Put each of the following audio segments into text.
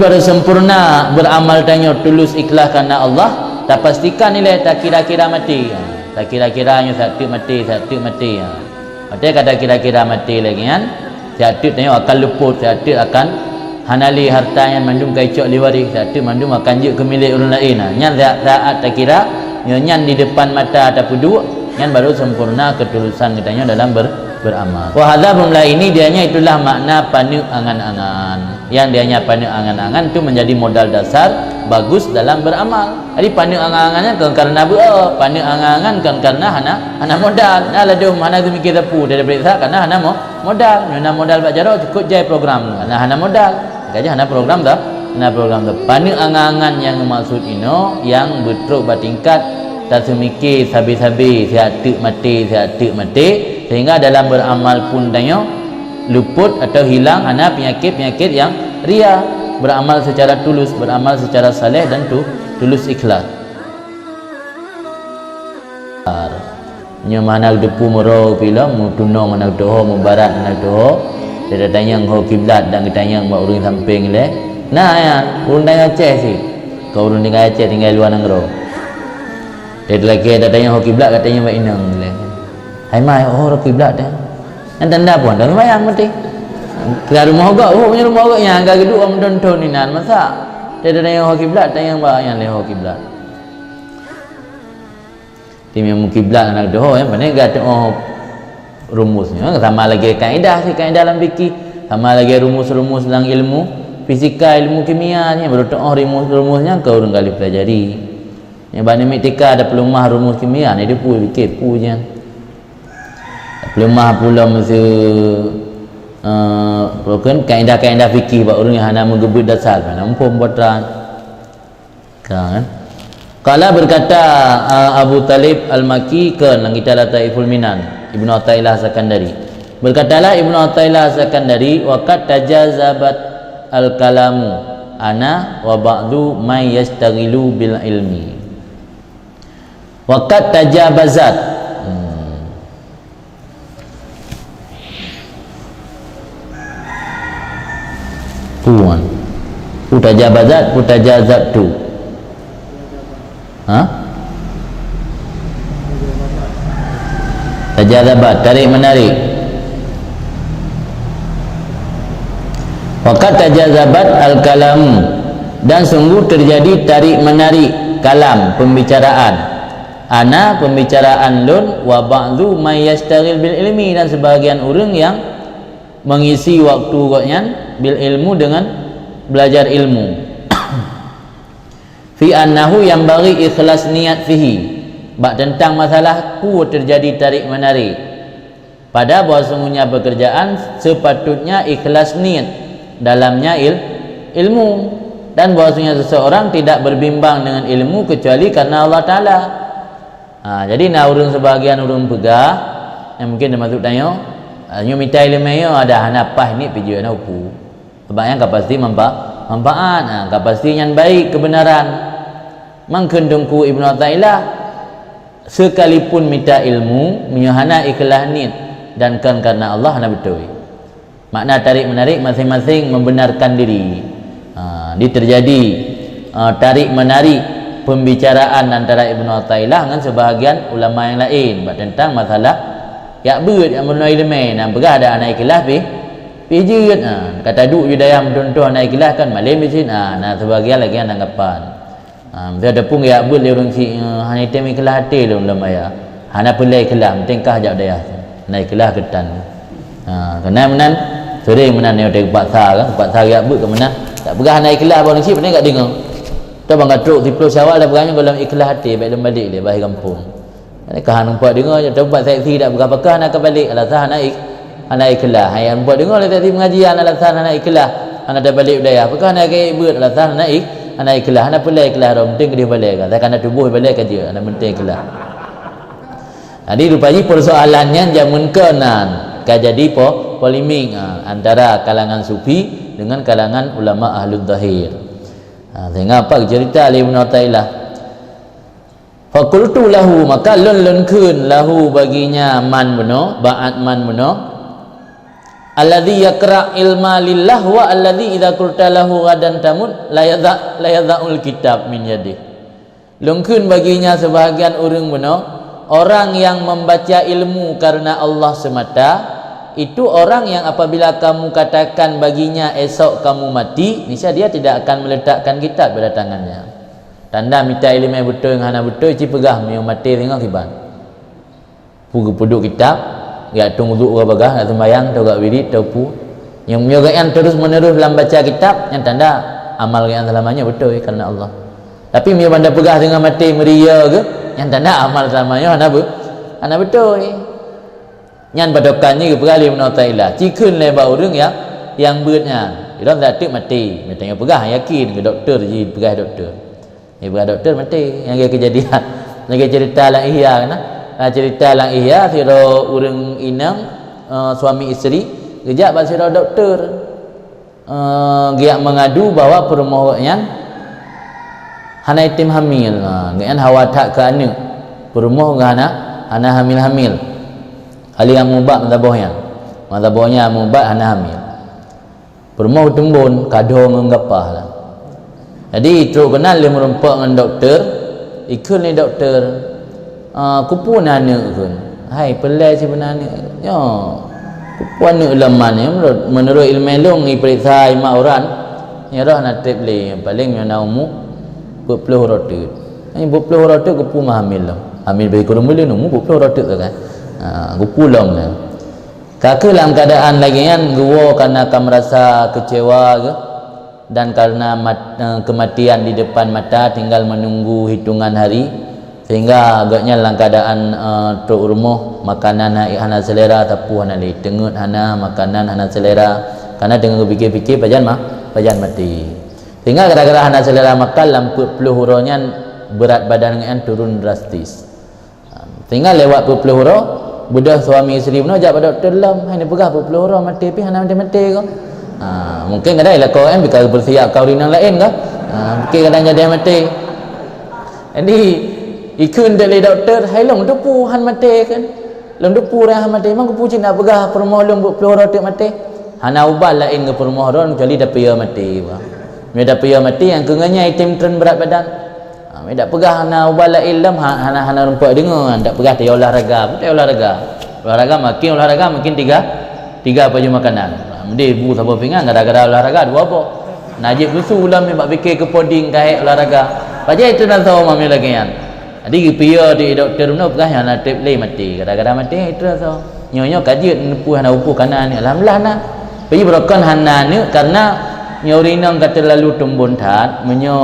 baru sempurna beramal tanya tulus ikhlas kerana Allah, tak pastikan nilai tak kira-kira mati. Tak kira-kiranya satu mati. Ada kata kira-kira mati lagi kan. Satu tanya akan luput, satu akan hanali harta yang mandum kaicok liwari, satu mandum akan je ke milik orang lain. Nyan saat tak kira, nyan di depan mata ataupun dua, nyan baru sempurna ketulusan katanya dalam beramal. Wah, hadza bumla ini dianya itulah makna panu angan-angan. Yang dianya panu angan-angan itu menjadi modal dasar bagus dalam beramal. Jadi panu angan-angannya kan karena apa? Panu angan-angan kan karena hana modal. Nah laduh mana tu mikir tepu dari periksa karena hana modal. Hana modal bak jaro cukup jai program. Karena hana modal. Kaja hana program dah. Hana program dah. Panu angan-angan yang maksud ino yang betul bertingkat tak semikir sabi-sabi siatu mati sehingga dalam beramal pun tanya luput atau hilang hana penyakit-penyakit yang ria. Beramal secara tulus, beramal secara saleh dan tulus ikhlas. Nya mana depu mero pila mu tunong anak doho mu barat anak doho dia tanya ngho kiblat dan tanya buat urang samping le. Nah ya, urang tanya Aceh sih. Kau urang tinggal Aceh tinggal luar negara. Dia lagi ada tanya ngho kiblat katanya buat inang le. Hai mai oh kiblat dah. Yang tanda pun dah lumayan mati. Ke rumah agak, punya rumah agak yang agak geduk orang tonton ni nan masa. Dia ada yang kiblat, tanya yang yang leh kiblat. Tim yang kiblat anak doh yang pandai gata rumusnya sama lagi kaedah dalam fikih, sama lagi rumus-rumus dalam ilmu fisika, ilmu kimia ni baru rumus-rumusnya kau orang kali pelajari. Yang bani mitika ada pelumah rumus kimia ni dia fikir je. Pelumah pula mesti bukan kaedah-kaedah fikih buat orang yang hana menggebut dasar mana umpam buatan kan. Kala berkata Abu Talib Al-Maki kan kita Lataiful Minan Ibnu Athaillah Sakandari berkatalah Ibnu Athaillah Sakandari waqad tajazabat al-kalamu ana wa ba'du may yastaghilu bil ilmi waqad tajabazat tuan utajabazat utajazatu tajazabat tarik menarik waqad tajazabat al-kalam dan sungguh terjadi tarik menarik kalam pembicaraan ana pembicaraan lun wa ba'du may yastaghil bil ilmi dan sebahagian orang yang mengisi waktu koknya bil ilmu dengan belajar ilmu fi annahu yang bagi ikhlas niat fihi bak tentang masalah ku terjadi tarik menarik pada bahawa sungguhnya pekerjaan sepatutnya ikhlas niat dalamnya ilmu dan bahawasanya seseorang tidak berbimbang dengan ilmu kecuali karena Allah Ta'ala. Jadi nak urun sebahagian urun pegah yang mungkin dia masuk tanya nyo minta ilmu yo ada hanapah ni pijak na upu sebab yang kapasti manfaat kapasti yang baik kebenaran mangkendungku Ibnu Athaillah sekalipun minta ilmu menyahana ikhlas niat dan kan karena Allah hana betul makna tarik menarik masing-masing membenarkan diri. Dia terjadi tarik menarik pembicaraan antara Ibnu Athaillah dengan sebahagian ulama yang lain tentang masalah ya beut yang menoi lemai nak berah ada anak ikhlas pijit kata duk je dayam contoh anak ikhlas kan malam mesin nah sebahagian lagi yang anggapan dia ada pun ya beut dia orang si hanya tem ikhlas hati lu lemai ya hana pelai ikhlas tengkah jak daya naik ikhlas ketan kena menan sering menan dia tek paksa kan paksa ya beut ke menan tak berah anak ikhlas orang si pandai kat dengar tu bang gatruk 10 Syawal dah beranya dalam ikhlas hati baik balik dia bahai kampung. Kah nampak dengar je tempat seksi tak berapa nak balik alasan anak ikhlas. Hai nampak dengar le seksi pengajian alasan anak ikhlas. Anak dah balik budaya. Apakah nak ke buat alasan anak ikhlas. Anak pulai ikhlas dah penting ke dia balik. Kata kena tubuh balik kerja. Anak penting ikhlas. Jadi rupanya persoalannya jamun kenan. Kah jadi polemik antara kalangan sufi dengan kalangan ulama ahlul zahir. Sehingga apa cerita Ali Ibnu Athaillah fakultu lahu maka lun kun lahu baginya man beno ba'at man beno alladzi yaqra ilma lillah wa alladzi idza qulta lahu ghadan tamut la yadha'ul kitab min yadih. Lungkun baginya sebahagian orang benar, orang yang membaca ilmu karena Allah semata, itu orang yang apabila kamu katakan baginya esok kamu mati, niscaya dia tidak akan meletakkan kitab pada tangannya. Tanda minta ilmu betul dengan hana betul, ci pegah meu mati tengok kiban. Puduk kitab, ya tunggu orang bagah, nak sembahyang, tau gak wirid, tau pu. Yang meu yang terus menerus dalam baca kitab, yang tanda amal yang selamanya betul karena Allah. Tapi meu banda pegah dengan mati meria ke, yang tanda amal selamanya hana betul. Nyan padokannya ke perali menotailah. Cikun lebar orang yang beratnya. Dia tak tik mati. Dia tanya pegah yakin ke doktor je pegah doktor. Dia pegah doktor mati. Yang kejadian. Lagi cerita lang ihya kan. Cerita lang ihya sira urang inang suami isteri kejap bak sira doktor. Giak mengadu bahawa permohonan hana itim hamil. Ngan hawa tak ke anak. Permoh ngana hana hamil-hamil. Ali yang mubat mazhabnya mubat hana hamil. Permoh tembun kado menggapah lah. Jadi teruk kenal dia merempak dengan doktor. Ikut ni doktor. Kupu anak kun. Hai pelai sebenarnya. Ya. Kupu anak leman ya menurut ilmu long periksa mak orang. Ya dah nak trip le paling yang naumu 40 rotot. Ini 40 rotot kupu mah hamil lah. Hamil bagi kurang boleh nombor 40 rotot tu kan. Gupulong ni. Kakak dalam keadaan lagi kan gua karena akan merasa kecewa ke, dan karena kematian di depan mata tinggal menunggu hitungan hari, sehingga agaknya dalam keadaan truk rumah makanan hana selera tapu hana le tengut hana makanan hana selera karena dengan fikir-fikir pajan mati. Sehingga gara-gara hana selera makan lampu peluhuronya berat badan dengan turun drastis. Sehingga lewat 40 huruf budak suami isteri pun ajak pada doktor dalam hai ni pegah 40 huruf mati pi hana mati kau. Mungkin kadang lah kau bikal bersiap kau rinang lain kau. Mungkin kadang jadi mati. Jadi ikun dari doktor hai long depu han mati kan. Long depu dah mati memang ku puji nak pegah permoh long 40 huruf tak mati. Hana ubah lain ke permoh ron kali dah pia mati bah. Dia dah pia mati yang kenganya item tren berat badan. Tak pegah hana ubala ilm hana rumpak dengar tak pegah dia olahraga pun dia olahraga makin tiga baju makanan dia ibu sabar pinggan gara-gara olahraga dua apa najib busu ulam ni bak fikir ke poding kaik olahraga pajak itu nak tahu mami lagi kan jadi pia di doktor mana pegah hana trip lay mati gara-gara mati itu tahu nyonya kaji nepu hana upu kanan ni alhamdulillah nah pergi berokon hana ni karena nyorinang kata lalu tumbun tat menyo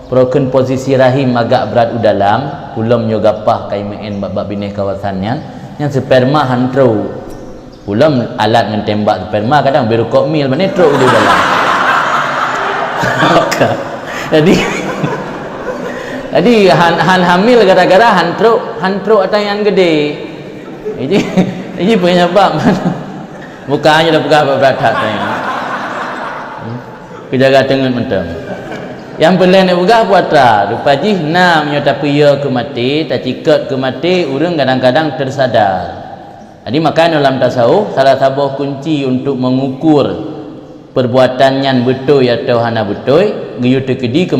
broken posisi rahim agak berat dalam pulam nyogapah kai main bab binih kawasannya yang sperma hantro pulam alat dengan tembak sperma kadang biru kokmil mana truk di dalam jadi han hamil gara-gara hantro atau yang gede ini punya bab mukanya dah pegah berat tanya kejaga tengah mentang yang pelan nak pegah puatra rupa jih nam nyata pia ke mati tak cikat ke mati orang kadang-kadang tersadar. Jadi makanya dalam tasawuf salah satu kunci untuk mengukur perbuatannya betul atau hana betul giyu terkedi ke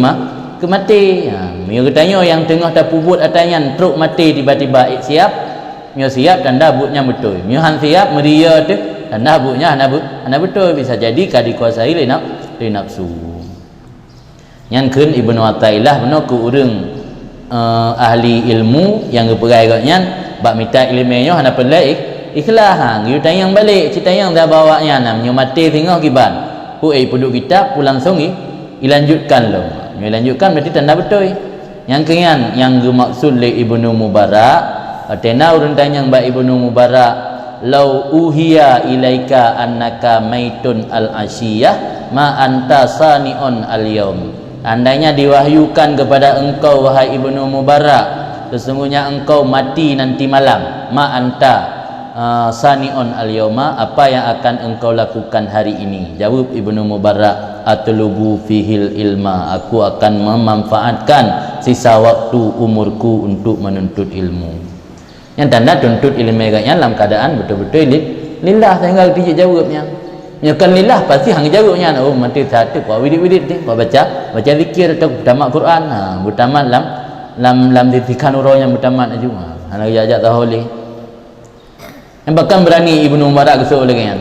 mati. Mio tanya yang tengah tak pubut atanya truk mati tiba-tiba siap mio siap tanda butnya betul mio han siap meria tu tanda butnya hana betul bisa jadi kadi kuasai le nafsu. Yang kun Ibnu Athaillah benar ku urang ahli ilmu yang geperai agaknya bak minta ilmunya hana pelai ikhlas hang you tayang balik cerita yang dah bawanya namanya mati tengok kiban ku puduk kitab pulang songi dilanjutkan lo dilanjutkan berarti tanda betul yang kian yang maksud le Ibnu Mubarak atena urang tanya bak Ibnu Mubarak lau uhiya ilaika annaka maitun al-asyiyah ma anta sani'un al-yaum. Andainya diwahyukan kepada engkau wahai Ibnu Mubarak sesungguhnya engkau mati nanti malam ma anta sani'un al-yauma apa yang akan engkau lakukan hari ini. Jawab Ibnu Mubarak atlubu fihil ilma aku akan memanfaatkan sisa waktu umurku untuk menuntut ilmu. Yang tanda tuntut ilmu agaknya dalam keadaan betul-betul lillah tinggal tijik jawabnya. Nyakan lillah pasti hang jawabnya. Oh mati satu kau wirid-wirid ni, kau baca zikir atau tamat Quran. Mutamat lam ditikan urangnya mutamat aju. Hang ajak tahu boleh. Yang bahkan berani Ibnu Umar gesok lagi kan.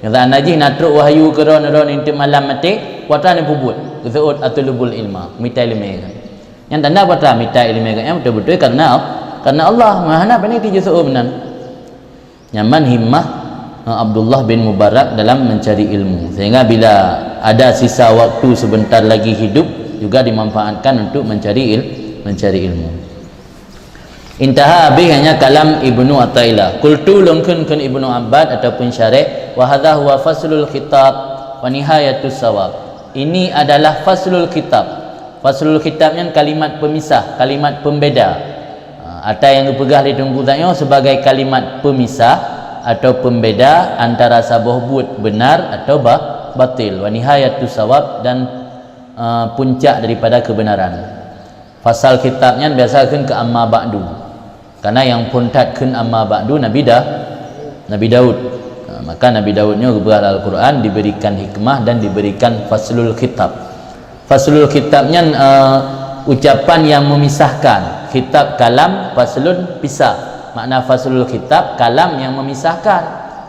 Yang tak najis natruk wahyu keron-ron inti malam mati, kuatan yang puput. Gesok atulubul ilma, mitai ilmu kan. Yang tanda apa mitai ilmu kan? Yang betul-betul karena Allah Maha Benar tiju benar. Nyaman himmah Abdullah bin Mubarak dalam mencari ilmu, sehingga bila ada sisa waktu sebentar lagi hidup juga dimanfaatkan untuk mencari ilmu. Intaha habis hanya kalam Ibnu Athaillah. Qultu lungkun Ibnu Abbad ataupun syarih, wa hadha huwa faslul khitab wa nihayatus sawab. Ini adalah faslul kitab. Faslul kitabnya kalimat pemisah, kalimat pembeda. Atau yang dipegah di tunggu sebagai kalimat pemisah atau pembeda antara sabuh buat benar atau batil. Wa nihayatus sawab, dan puncak daripada kebenaran. Fasal kitabnya biasa ke amma ba'du. Karena yang puntatkan amma ba'du Nabi Daud. Maka Nabi Daudnya berbual Al-Quran diberikan hikmah dan diberikan faslul kitab. Faslul kitabnya ucapan yang memisahkan. Kitab kalam, faslun pisah. Makna faslul kitab kalam yang memisahkan.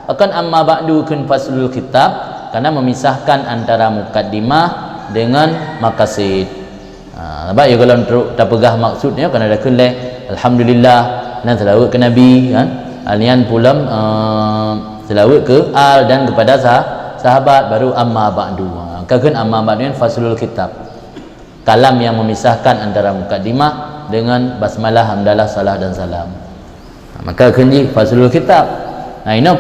Akan amma ba'du kun faslul kitab karena memisahkan antara mukaddimah dengan maqasid. Sebab ya kalau tak pegah maksudnya kan ada keleh alhamdulillah dan selawat ke Nabi kan. Alian pulam selawat ke al dan kepada sahabat, baru amma ba'du. Kan amma ba'du faslul kitab. Kalam yang memisahkan antara mukaddimah dengan basmalah, hamdalah, salah dan salam. Maka kunci faslul kitab. Ini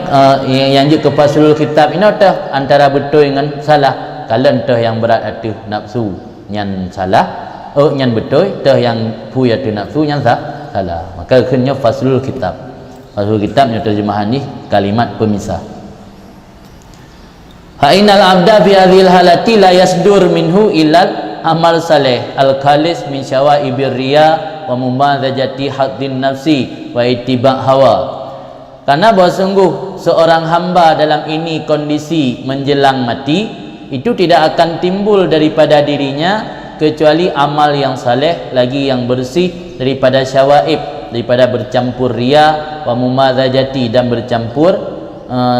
yang je ke faslul kitab ini tah antara betul dengan salah. Kalau tah yang berat hati nafsu nyan salah, nyan betul, tah yang pu hati nafsu nyan salah. Maka kunci faslul kitab. Faslul kitabnya terjemahan ni kalimat pemisah. Ha'inal abda fi hadhil halati la yasdur minhu illal amal saleh al-khalis min syawaibir riya wa mumadzajati haddin nafsi wa ittiba' hawa. Karena bahawa sungguh seorang hamba dalam ini kondisi menjelang mati itu tidak akan timbul daripada dirinya kecuali amal yang saleh lagi yang bersih daripada syawaib, daripada bercampur riya wa mumadzajati, dan bercampur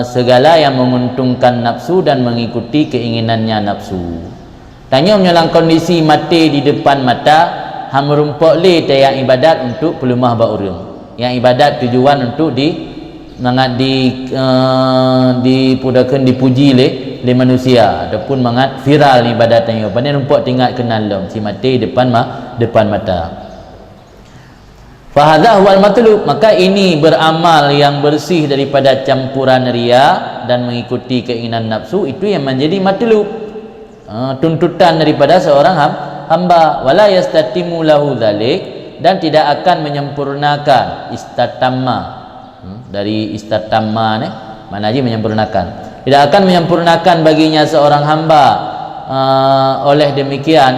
segala yang menguntungkan nafsu dan mengikuti keinginannya nafsu. Tanya menyelang kondisi mati di depan mata, ham merumpok le yang ibadat untuk pelumah ba urang. Yang ibadat tujuan untuk dipudakan dipuji le manusia ataupun mangat viral ibadat tanya. Pandai rumpok tinggal kenal lom si mati depan mata. Fa hadza huwal matlub, maka ini beramal yang bersih daripada campuran riya dan mengikuti keinginan nafsu, itu yang menjadi matlub. Tuntutan daripada seorang hamba. Wala yastatimu lahu dzalik, dan tidak akan menyempurnakan istatamma. Dari istatamma ni mana aja menyempurnakan. Tidak akan menyempurnakan baginya seorang hamba oleh demikian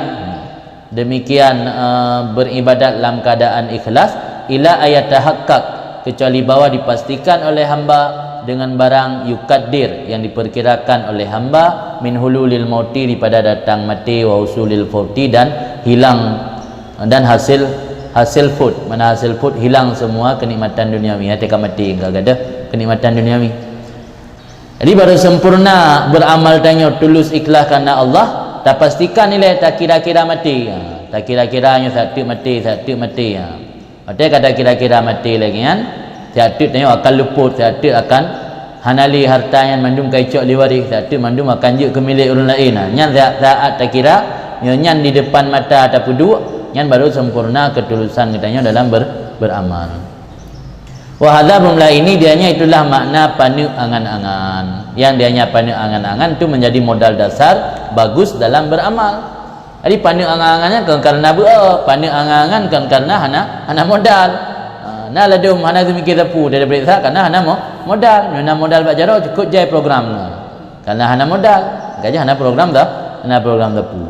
beribadat dalam keadaan ikhlas ila ayat tahakkak, kecuali bahwa dipastikan oleh hamba dengan barang yukaddir yang diperkirakan oleh hamba min hululil mauti, daripada datang mati, wa usulil fauti, dan hilang dan hasil fut. Mana hasil fut? Hilang semua kenikmatan duniawi. Ketika mati enggak ada kenikmatan duniawi. Jadi baru sempurna beramal tanya tulus ikhlas karena Allah, tak pastikan nilai tak kira-kira mati. Tak kira-kiranya satu mati. Ada kata kira-kira mati lagi kan. Satu tanya akan luput, satu akan hanali harta yang mandum kaicok liwaris, satu mandum akan je ke milik orang lain. Nyan saat tak kira, nyan di depan mata ataupun dua, nyan baru sempurna ketulusan katanya dalam beramal. Wahada bumlah ini dianya itulah makna panu angan-angan. Yang dianya panu angan-angan itu menjadi modal dasar bagus dalam beramal. Jadi panu angan-angannya kan karena panu angan-angan kan karena hana modal. Nah ladum hana tu mikir tapu dari berita karena hana modal. Hana modal bak jaro cukup jai program lah. Karena hana modal, gajah hana program dah, hana program tapu.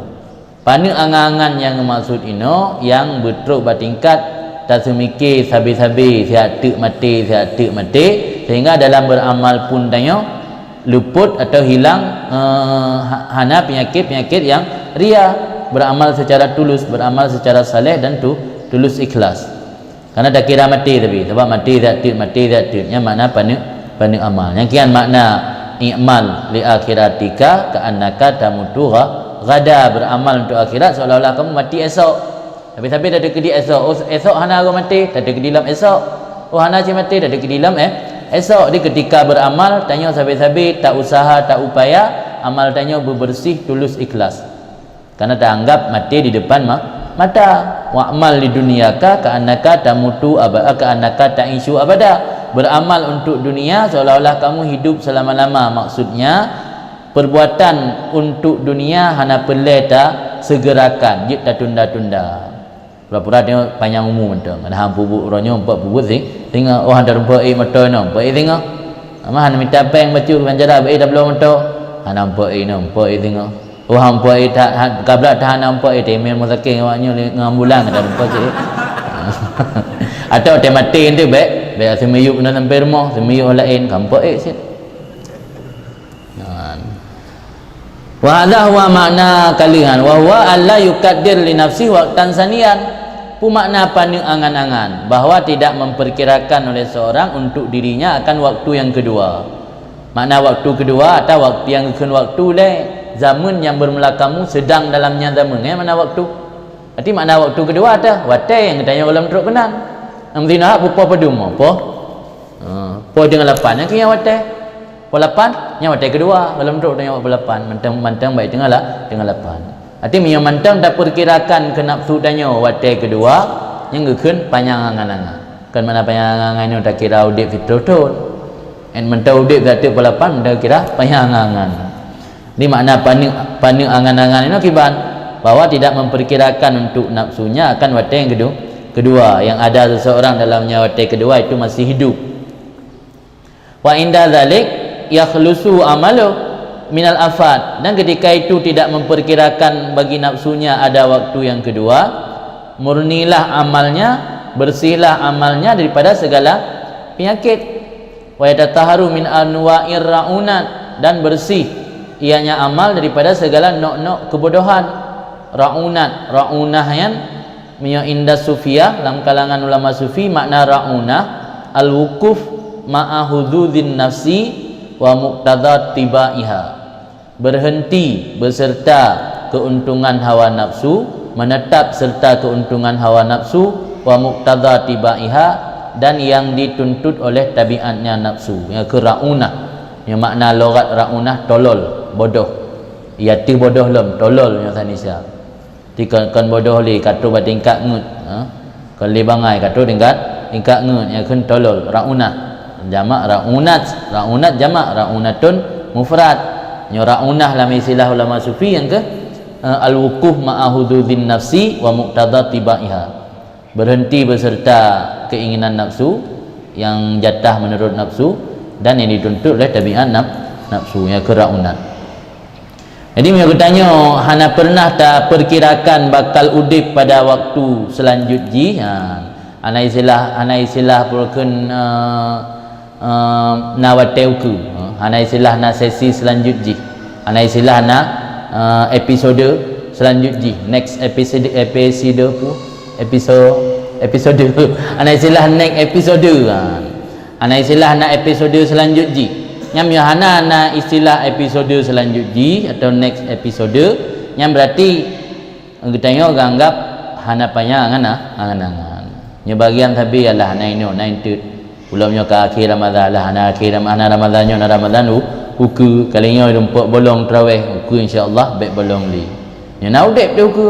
Panu angan-angan yang maksud ino yang betul bertingkat tak semikir sabi-sabi sihat mati sehingga dalam beramal pun tanya luput atau hilang hana penyakit-penyakit yang ria, beramal secara tulus, beramal secara saleh dan tulus ikhlas. Karena dah kira mati tapi sebab mati zatnya makna pandai amal. Yang kian makna i'mal li akhiratika ka'annaka tamutu ghada, beramal untuk akhirat seolah-olah kamu mati esok. Tapi dah ada kedi esok. Oh, esok hana aku mati, dah ada kedi dalam esok. Oh, hana cik mati, dah ada kedi dalam esok. Di ketika beramal tanya sabi-sabi, tak usaha, tak upaya, amal tanya bersih, tulus, ikhlas. Karena tak anggap mati di depan mata. Wa'mal di dunyaka ka'annaka tamutu abada ka'annaka ta'ishu abada. Beramal untuk dunia seolah-olah kamu hidup selama-lama. Maksudnya perbuatan untuk dunia hana pelai tak segerakan, jik tak tunda-tunda. Pura-pura tengok panjang umur mentang. Ada hang pubuk ronyo 4 pubuk tengok oh ada rupa mata no. 4 tengok. Amah hana minta peng baca banjara dah belum mata. Hana 4 no, 4 tengok. Oh hang 4 tak kabla tak hana 4 temel masakin awaknya ngambulan ada rupa cik. Atau tematin tu baik semiyuk kena sampai rumah, semiyuk lain kampak sik. Wa hadha huwa makna kalian wa huwa alla yukaddir li nafsi waqtan sanian. Pu makna pandang angan-angan bahawa tidak memperkirakan oleh seorang untuk dirinya akan waktu yang kedua. Makna waktu kedua atau waktu yang akan waktu le zaman yang bermula kamu sedang dalamnya zaman mana waktu. Berarti makna waktu kedua ada watai yang tanya dalam teruk kenan. Amdina pupa pedum apa? Po dengan 8 yang kaya watai. Po 8 yang watai kedua dalam teruk tanya 8 mantang baik dengan 8. Artinya yang mantang tak perkirakan ke nafsu tanya watai kedua yang gekun panjang angan-angan. Kan mana panjang angan itu tak kira udip fitrotun. En mentau udip zatu po 8 tak kira panjang angan. Ini makna pandang angan-angan ini akibat bahwa tidak memperkirakan untuk nafsunya akan watai yang kedua yang ada seseorang dalamnya watai kedua itu masih hidup. Wa inda dzalik yakhlusu amalu minal afat, dan ketika itu tidak memperkirakan bagi nafsunya ada waktu yang kedua, murnilah amalnya, bersihlah amalnya daripada segala penyakit. Wa yatataharu min anwa'ir raunat, dan bersih ianya amal daripada segala nok-nok kebodohan. Raunah yang inda sufiyah dalam kalangan ulama sufi makna raunah al-wukuf ma'a hududzin nafsi wa muqtadat tibaiha, berhenti beserta keuntungan hawa nafsu, menetap serta keuntungan hawa nafsu, wa muqtadat tibaiha, dan yang dituntut oleh tabiatnya nafsu. Yang ke raunah, yang makna logat raunah tolol, bodoh. Yati bodoh lem, tolol yang sanisya. Kan bodoh li katu batingkat ngut, kan li bangai katu tingkat ngut yang kan tolol, raunah. Jamak raunat jamak, raunatun mufrad. Nya raunah dalam istilah ulama sufi yang ke al-wuquf ma'a hududzin nafsi wa muqtadat tibaiha, berhenti beserta keinginan nafsu yang jatah menurut nafsu dan yang dituntut oleh tabiat nafsu yang ke raunat. Jadi saya bertanya, hana pernah tak perkirakan bakal udip pada waktu selanjutnya? Ana istilah pulken na wateuku, ana istilah na sesi selanjutnya, ana istilah na episode selanjutnya, next episode ana istilah next episode, ana istilah na episode selanjutnya. Nyam hana na istilah episode selanjutnya atau next episode, nyam berarti kita anggap hana panjang angan-angan. Nya bagian tapi ialah na itu ulamnya ke akhir Ramadan lah, ana akhir Ramadannya na Ramadan uku kalinya rumput bolong tarawih uku insyaallah baik bolong li. Nya na udip tu uku.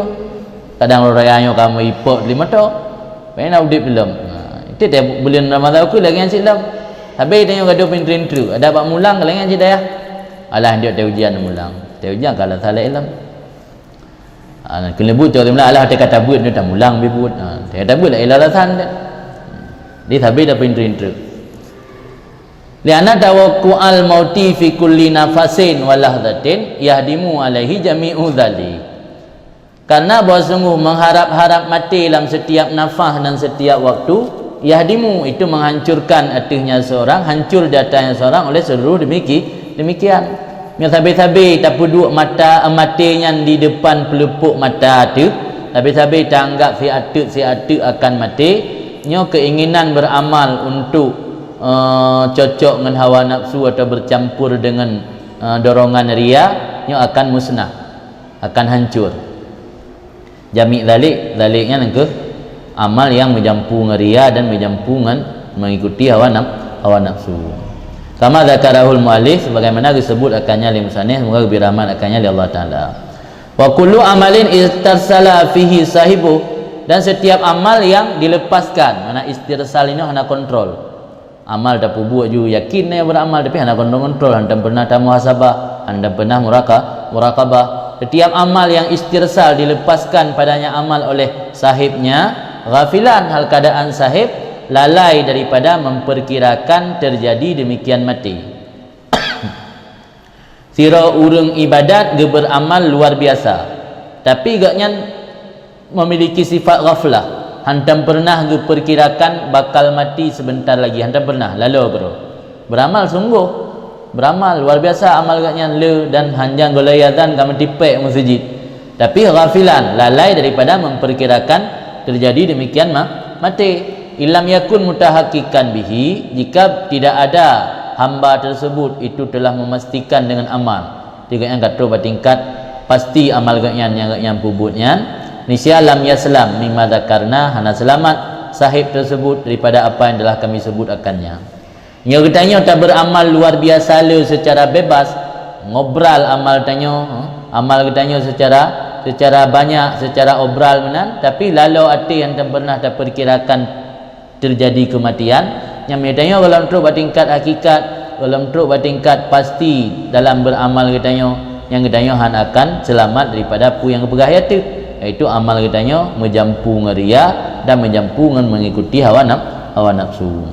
Kadang rayanya kamu ipot 5 tok. Baik na udip belum. Itu dia bulan Ramadan uku lagi yang silam. Habis tanya gaduh pintrin tu. Ada bak mulang kalau yang dah. Alah dia ujian mulang. Dia ujian kalau salah ilmu. Kena buat tu alah dia kata buat dia dah mulang bibut. Dia kata buat lah alasan dia. Dia habis dah pintrin tu. Liana tawakku al mauti fi kulli nafasin wa lahdatin yahdimu alaihi jami'u dzalik. Karena bahawa sungguh mengharap-harap mati dalam setiap nafas dan setiap waktu yahdimu, itu menghancurkan artinya seorang, hancur datanya seorang oleh seluruh demikian. Yang sabi-sabi tak puduk matinya di depan pelepuk mata tu, sabi-sabi tak anggap si atuk akan mati, nyo keinginan beramal untuk cocok dengan hawa nafsu atau bercampur dengan dorongan ria, nyo akan musnah, akan hancur. Jami' zaliknya ke amal yang menjampu dengan ria dan menjampu dengan mengikuti hawa nafsu. Kama zakarahul muallif, sebagaimana disebut akannya li musannif, semoga lebih rahmat akannya li Allah Taala. Wa kullu amalin istarsala fihi sahibu, dan setiap amal yang dilepaskan, mana istirsal ini hana kontrol. Amal dah buat ju yakin yang beramal tapi hana kontrol, hana pernah muhasabah, hana pernah muraqabah. Setiap amal yang istirsal dilepaskan padanya amal oleh sahibnya, ghafilan hal keadaan sahib lalai daripada memperkirakan terjadi demikian mati. Sira urang ibadat ge beramal luar biasa, tapi gaknya memiliki sifat ghaflah, hantam pernah ge perkirakan bakal mati sebentar lagi, hantam pernah lalu bro beramal sungguh, beramal luar biasa amal gaknya le dan hanjang golayatan kamu tipek masjid, tapi ghafilan lalai daripada memperkirakan terjadi demikian mati. Ilam yakun mutahakikan bihi, jika tidak ada hamba tersebut itu telah memastikan dengan amal, tiga yang kata bertingkat pasti amal yang pubutnya, nisya lam yaslam mimma dzakarna, hana selamat sahib tersebut daripada apa yang telah kami sebut akannya. Yang katanya tak beramal luar biasa le secara bebas, ngobral amal katanya secara banyak, secara obral menan, tapi lalu hati yang tak pernah tak perkirakan terjadi kematian, yang katanya kalau teruk bertingkat hakikat, kalau teruk bertingkat pasti dalam beramal katanya, yang katanya han akan selamat daripada apa yang kepegah itu, iaitu amal katanya menjampu ngeria dan menjampu dengan mengikuti hawa nafsu.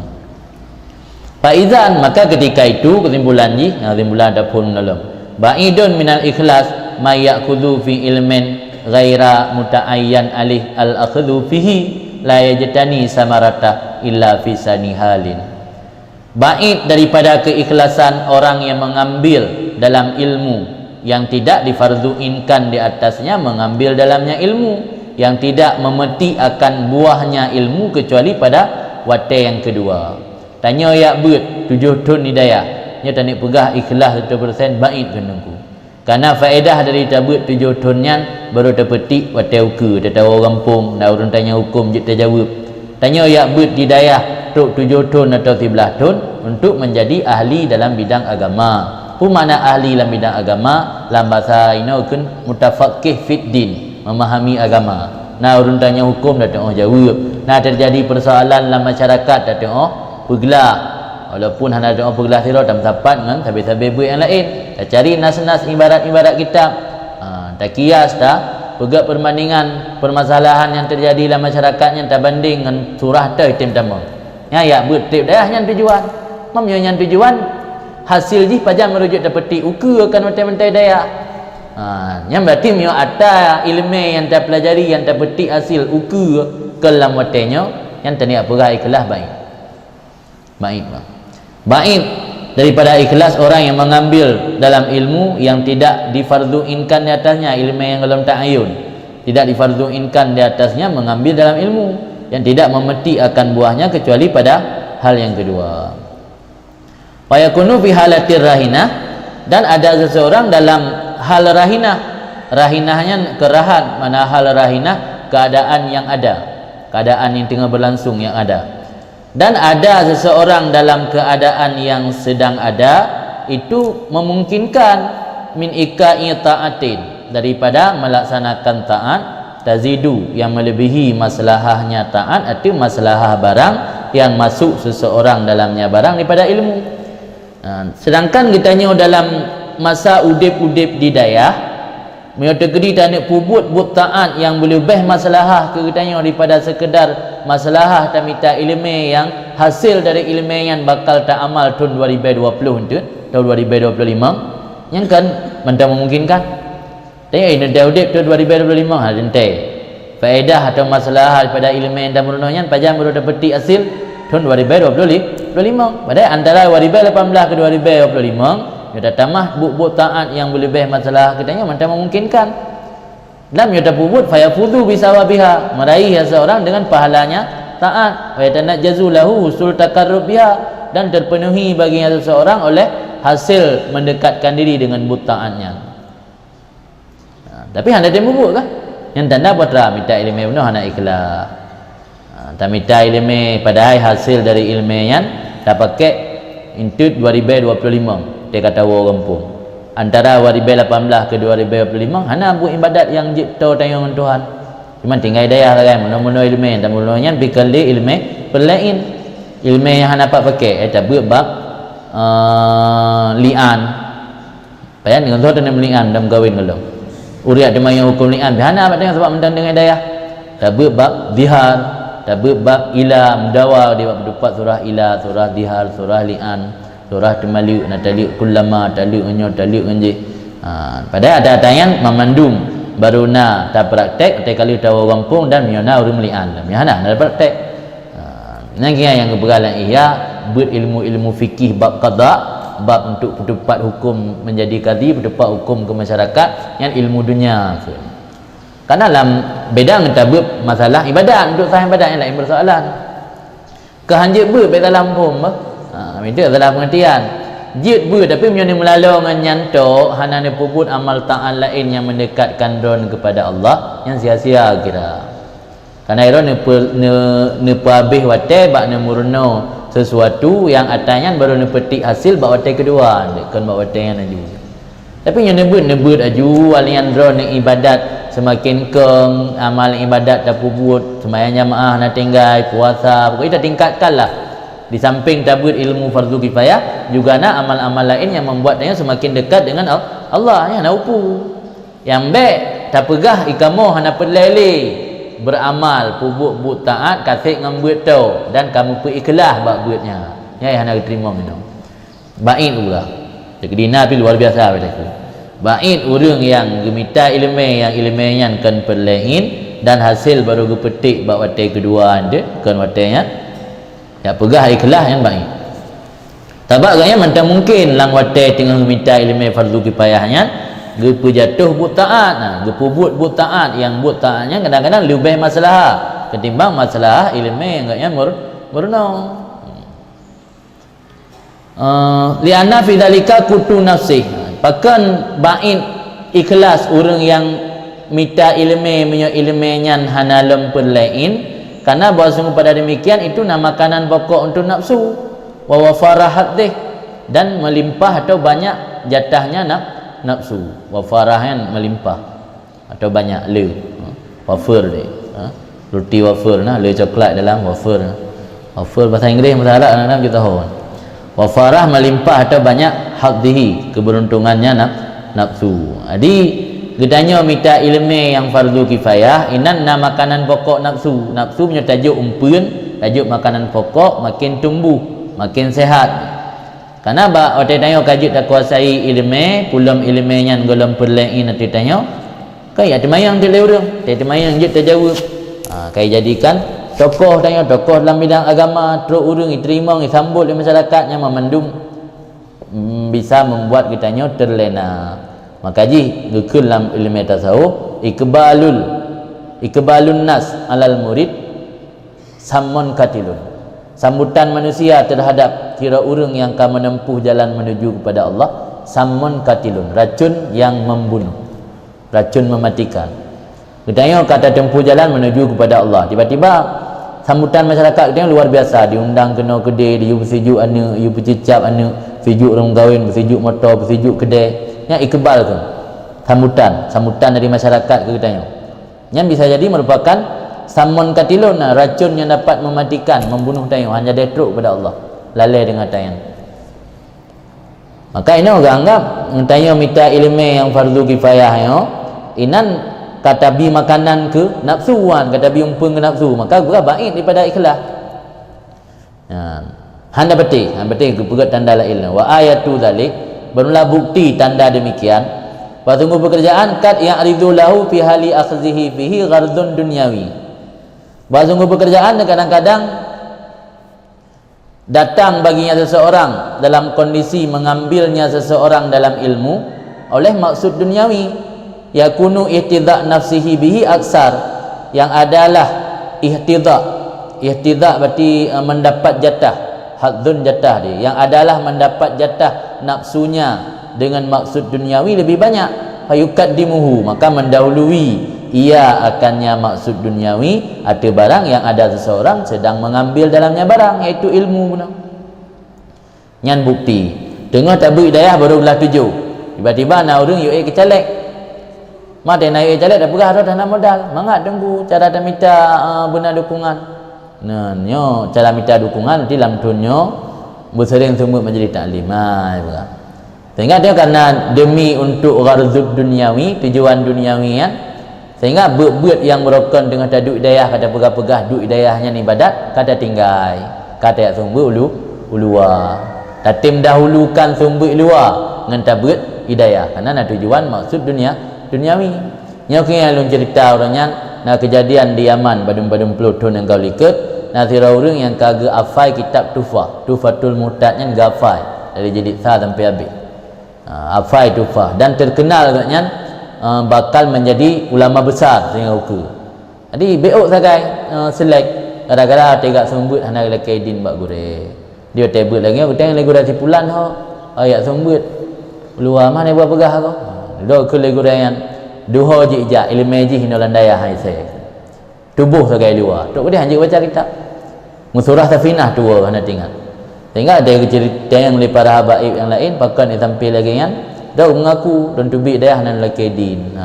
Faizan, maka ketika itu kesimpulan ada pun dalam ba'idun minal ikhlas ma ya'khudhu fi ilmin ghaira muta'ayyan alih al-akhdhu fihi la yajtani samarata illa fi sani halin. Ba'id daripada keikhlasan orang yang mengambil dalam ilmu yang tidak difarduinkan di atasnya, mengambil dalamnya ilmu yang tidak memetik akan buahnya ilmu kecuali pada waktu yang kedua. Tanya ya but 7 tahun hidayah, nya tanik pegah ikhlas 100% ba'id kenangku. Karena faedah dari tabut 7 tahunnya baru terpetik waktu ukur, dia tahu orang kampung, dah orang tanya hukum je terjawab. Tanya ya but hidayah tok 7 tahun atau 13 tahun untuk menjadi ahli dalam bidang agama. Apa makna ahli dalam bidang agama? Dalam bahasa ini kan mutafaqih fid din, memahami agama. Nah orang tanya hukum dah tengok jawab. Nah terjadi persoalan dalam masyarakat dah tengok pergelah. Walaupun hanya ada pergelah sirah tak dapat dengan sabi-sabi buat yang lain. Tak cari nas-nas ibarat-ibarat kitab. Tak kias dah pegak perbandingan permasalahan yang terjadi dalam masyarakat yang tak banding dengan surah tu item pertama. Ya betul dah yang tujuan. Mamnya yang tujuan hasil ji pajak merujuk dapat ukur akan mentai-mentai daya. Yang berarti mio ada ilmu yang tak pelajari yang tak petik hasil ukur kelam watenya yang tani apa ikhlas baik. Baik daripada ikhlas orang yang mengambil dalam ilmu yang tidak difarduinkan di atasnya, ilmu yang dalam ta'ayun tidak difarduinkan di atasnya, mengambil dalam ilmu yang tidak memetik akan buahnya kecuali pada hal yang kedua. Wa yakunu fi halatir rahinah, dan ada seseorang dalam hal rahinah. Rahinahnya kerahan, mana hal rahinah keadaan yang ada, keadaan yang tengah berlangsung yang ada. Dan ada seseorang dalam keadaan yang sedang ada, itu memungkinkan min ikai ta'atin, daripada melaksanakan taat tazidu yang melebihi masalahnya taat, atau masalah barang yang masuk seseorang dalamnya barang daripada ilmu. Sedangkan kitanya dalam masa udip-udip di dayah, mereka kedi tak pubut buat taat yang boleh lebih masalah ke kitanya daripada sekedar masalah tamita ilmu yang hasil dari ilmu yang bakal tak amal tahun 2020 itu, tahun 2025 yang kan mentang memungkinkan. Tanya ini dah udip tahun 2025 hal ente. faedah atau masalah daripada ilmu dan merenungnya pajang baru dapat hasil tahun 2025. Padahal antara 2018 ke 2025 kita tamah buk taat yang lebih masalah katanya macam memungkinkan. Lam yutabubut fayafudu bisawabiha, meraih seseorang dengan pahalanya taat, wa yatanajjazu lahu husul taqarrub biha, dan terpenuhi baginya seseorang oleh hasil mendekatkan diri dengan taatnya. Tapi hendak dia bubut kah? Yang tanda putra minta ilmu penuh anak ikhlas. Tak minta ilmu padahal hasil dari ilmu yang tak pakai intut 2025 dia kata orang kampung. Antara 2018 ke 2025 hana buat ibadat yang jipta tayang Tuhan. Cuma tinggal daya kan mula-mula ilmu dan mulanya bikali ilmu pelain. Ilmu yang hana pakai eta bab lian. Bayan dengan tu dengan lian dalam kahwin kalau. Uriat demai hukum lian hana apa dengan sebab mendan dengan daya. Tabuk bab dihar, tabuk bab ila mudawa dia bab 4 surah ila, surah dihar, surah lian. Surah temaliuk na taliuk kullama taliuk enyo taliuk enje. Pada ada tayan memandum baru na tak praktek te kali tahu kampung dan miona urung lian. Miana ada praktek. Nanti yang kebegalan iya buat ilmu fikih bab qada, bab untuk pendapat hukum menjadi qadi, pendapat hukum ke masyarakat yang ilmu dunia. Karena dalam beda ngetabut masalah ibadat untuk sah ibadat yang lain persoalan. Kehanjit ber dalam hukum. Itu adalah pengertian jid ber tapi menyoni melalui dengan nyantok hana ne puput amal ta'al lain yang mendekatkan ron kepada Allah yang sia-sia kira. Karena iro ne habis wate bak ne murno sesuatu yang atanya baru ne petik hasil bak wate kedua dekan bak wate yang aju. Tapi yang nebut aju alian ron ibadat semakin keng amal ibadat dah puput sembahyang jamaah nak tinggal puasa pokoknya kita tingkatkanlah. Di samping tabut ilmu fardu kifayah juga nak amal-amal lain yang membuatnya semakin dekat dengan Allah yang nak upu. Yang baik tak pegah ikamoh hana pelele beramal pubuk taat kasih ngambuat tau dan kamu pu ikhlas bab buatnya. Ya hana terima minum. Baik pula. Jadi nabi luar biasa betul. Baik orang yang gemita ilmu yang ilmunya kan perlain dan hasil baru gepetik bab wate kedua ande kan watenya ya pegah ikhlas yang baik. Tabak gaya mentang mungkin lang wate tengah minta ilmu fardu kifayahnya gepu jatuh but taat gepu but taat yang but taatnya kadang-kadang lebih masalah ketimbang masalah ilmu yang gaknya murno. Lianna fi dzalika kutu nafsi. Pakan baik ikhlas orang yang minta ilmu menyo ilmunya hanalam perlain. Karena bahwa pada demikian itu nama makanan pokok untuk nafsu wa wafarahat deh dan melimpah atau banyak jatahnya nafsu. Wafarahan melimpah atau banyak le wafer deh. Roti wafer le coklat dalam wafer. Wafer bahasa Inggeris bahasa Arab kadang-kadang kita tahu. Wafarah melimpah atau banyak hadhihi keberuntungannya nafsu. Jadi gedanya minta ilmu yang fardu kifayah inan na makanan pokok nafsu. Nafsu punya tajuk umpun, tajuk makanan pokok makin tumbuh, makin sehat. Karena ba ote tanya kajut tak kuasai ilmu, pulam ilmunya golong perlain nanti tanya. Kai ada mayang di leurang, ada mayang je terjawab. Kai jadikan tokoh tanya tokoh dalam bidang agama, terus urang diterima disambut di masyarakat yang memandung bisa membuat kitanya terlena. Maka ji gekul dalam ilmu tasawuf ikbalun nas alal murid samun katilun. Sambutan manusia terhadap kira urang yang akan menempuh jalan menuju kepada Allah samun katilun, racun yang membunuh, racun mematikan. Katanya kata tempuh jalan menuju kepada Allah. Tiba-tiba sambutan masyarakat dia luar biasa, diundang kena kedai, dia bersejuk anu, dia bercicap anu, sejuk orang kahwin, bersejuk motor, bersejuk kedai. Yang ikbal tu sambutan dari masyarakat ke katanya yang bisa jadi merupakan samun katilun, racun yang dapat mematikan, membunuh tayo hanya detruk kepada Allah lalai dengan tayan. Maka ini orang anggap tayo minta ilmu yang fardu kifayah yo inan kata bi makanan ke nafsuan, kata bi umpun ke nafsu, maka gua baik daripada ikhlas. Handa betul ke pegat tanda la ilmu wa ayatu zalik. Barulah bukti tanda demikian Sungguh pekerjaan kad ya'ridu lahu fi hali akhzihi fihi ghardun dunyawi. Sungguh pekerjaan kadang-kadang datang baginya seseorang dalam kondisi mengambilnya seseorang dalam ilmu oleh maksud duniawi, yakunu ihtidha' nafsihi bihi aksar, yang adalah ihtidha' berarti mendapat jatah, hadzun jatah dia, yang adalah mendapat jatah nafsunya dengan maksud duniawi lebih banyak. Fayukaddimuhu, maka mendahului ia akannya maksud duniawi ada barang yang ada seseorang sedang mengambil dalamnya barang, iaitu ilmu guna. Nyan bukti tengah tak berhidayah baru belah 7, tiba-tiba nak orang yuk kecalek mata nak yuk kecalek dah perah dah nak modal mangat tunggu cara dah minta benar dukungan. Nah nyo cara minta dukungan nanti dalam tunyo bersering semua menjadi taklimai berah. Sehingga dia kerana demi untuk gharzud duniawi, tujuan duniawi kan, sehingga buat yang merokan dengan duk hidayah, kata pegah-pegah duk hidayahnya ni ibadat, kata tinggal, kata yang sumber ulua, tatim dahulukan sumber ulua dengan tabut hidayah, kerana nak tujuan maksud duniawi. Nyo kena lun cerita orangnya nak kejadian di Yaman badum-badum pelutun yang kau liket, nak sira orang yang kagak hafal kitab Tufatul Mu'tadnya gafai dari jilid 1 sampai habis. Hafal Tufah dan terkenal katanya bakal menjadi ulama besar sehingga uku. Jadi beok sagai selek gara-gara tegak sembut hana lekaidin bak gure. Dia tebut lagi aku tengok lagu dah tipulan ho. Ayat sembut. Luar mana buat pegah aku. Do ke lagu yang duho je ijak ilmu ji hinolan daya hai saya. Tubuh sagai luar. Tok dia hanjik baca kitab. Musurah Safinah tua hana tinggal. Sehingga ada cerita yang oleh para habaib yang lain pakan yang tampil lagi kan dah mengaku dan tubik dayah dan lakaidin.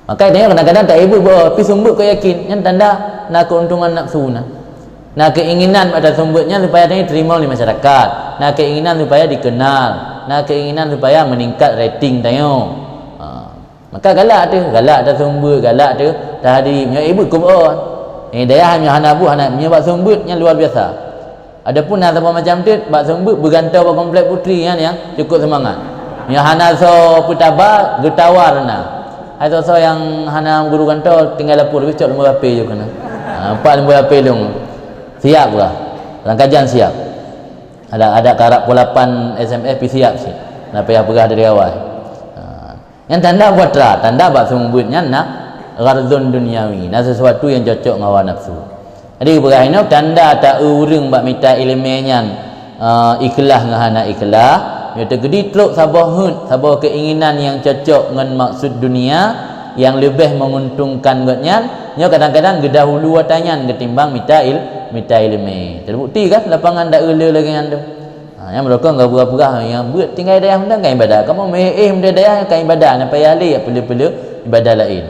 Maka dia kadang-kadang tak ibu bahawa tapi sumbut kau yakin yang tanda nak keuntungan nafsu nak keinginan pada sumbutnya supaya dia terima oleh masyarakat, nak keinginan supaya dikenal, nak keinginan supaya meningkat rating tayo. Maka galak ada sumbut, galak tu dah hadir punya ibu kubur dayah hanya hanabu hana punya bak sumbutnya luar biasa. Adapun hal apa macam tu bak sembut bergantau pada komplek putri kan yang cukup semangat. Yang hana so putaba getawar na. Atau so yang hana guru gantau tinggal lapor wis cok lembu api je kena. Empat lembu api long. Siap lah. Dalam kajian siap. Ada karap polapan SMS pi siap sih. Nak payah perah dari awal. Yang tanda buat lah, tanda bak sembutnya nak gharzun duniawi, nak sesuatu yang cocok dengan hawa nafsu. Jadi berahino tanda tak urang bak minta ilmunya ikhlas dengan hana ikhlas, dia tergedi teruk sabar keinginan yang cocok dengan maksud dunia yang lebih menguntungkan buatnya. Nyo kadang-kadang gedahulu watanyan ketimbang minta ilmu. Terbukti kan lapangan dak rela lagi anda. Yang mereka enggak berapa yang buat tinggal daya hendak kan ibadah. Kamu benda daya kan ibadah nak payah li perlu ibadah lain.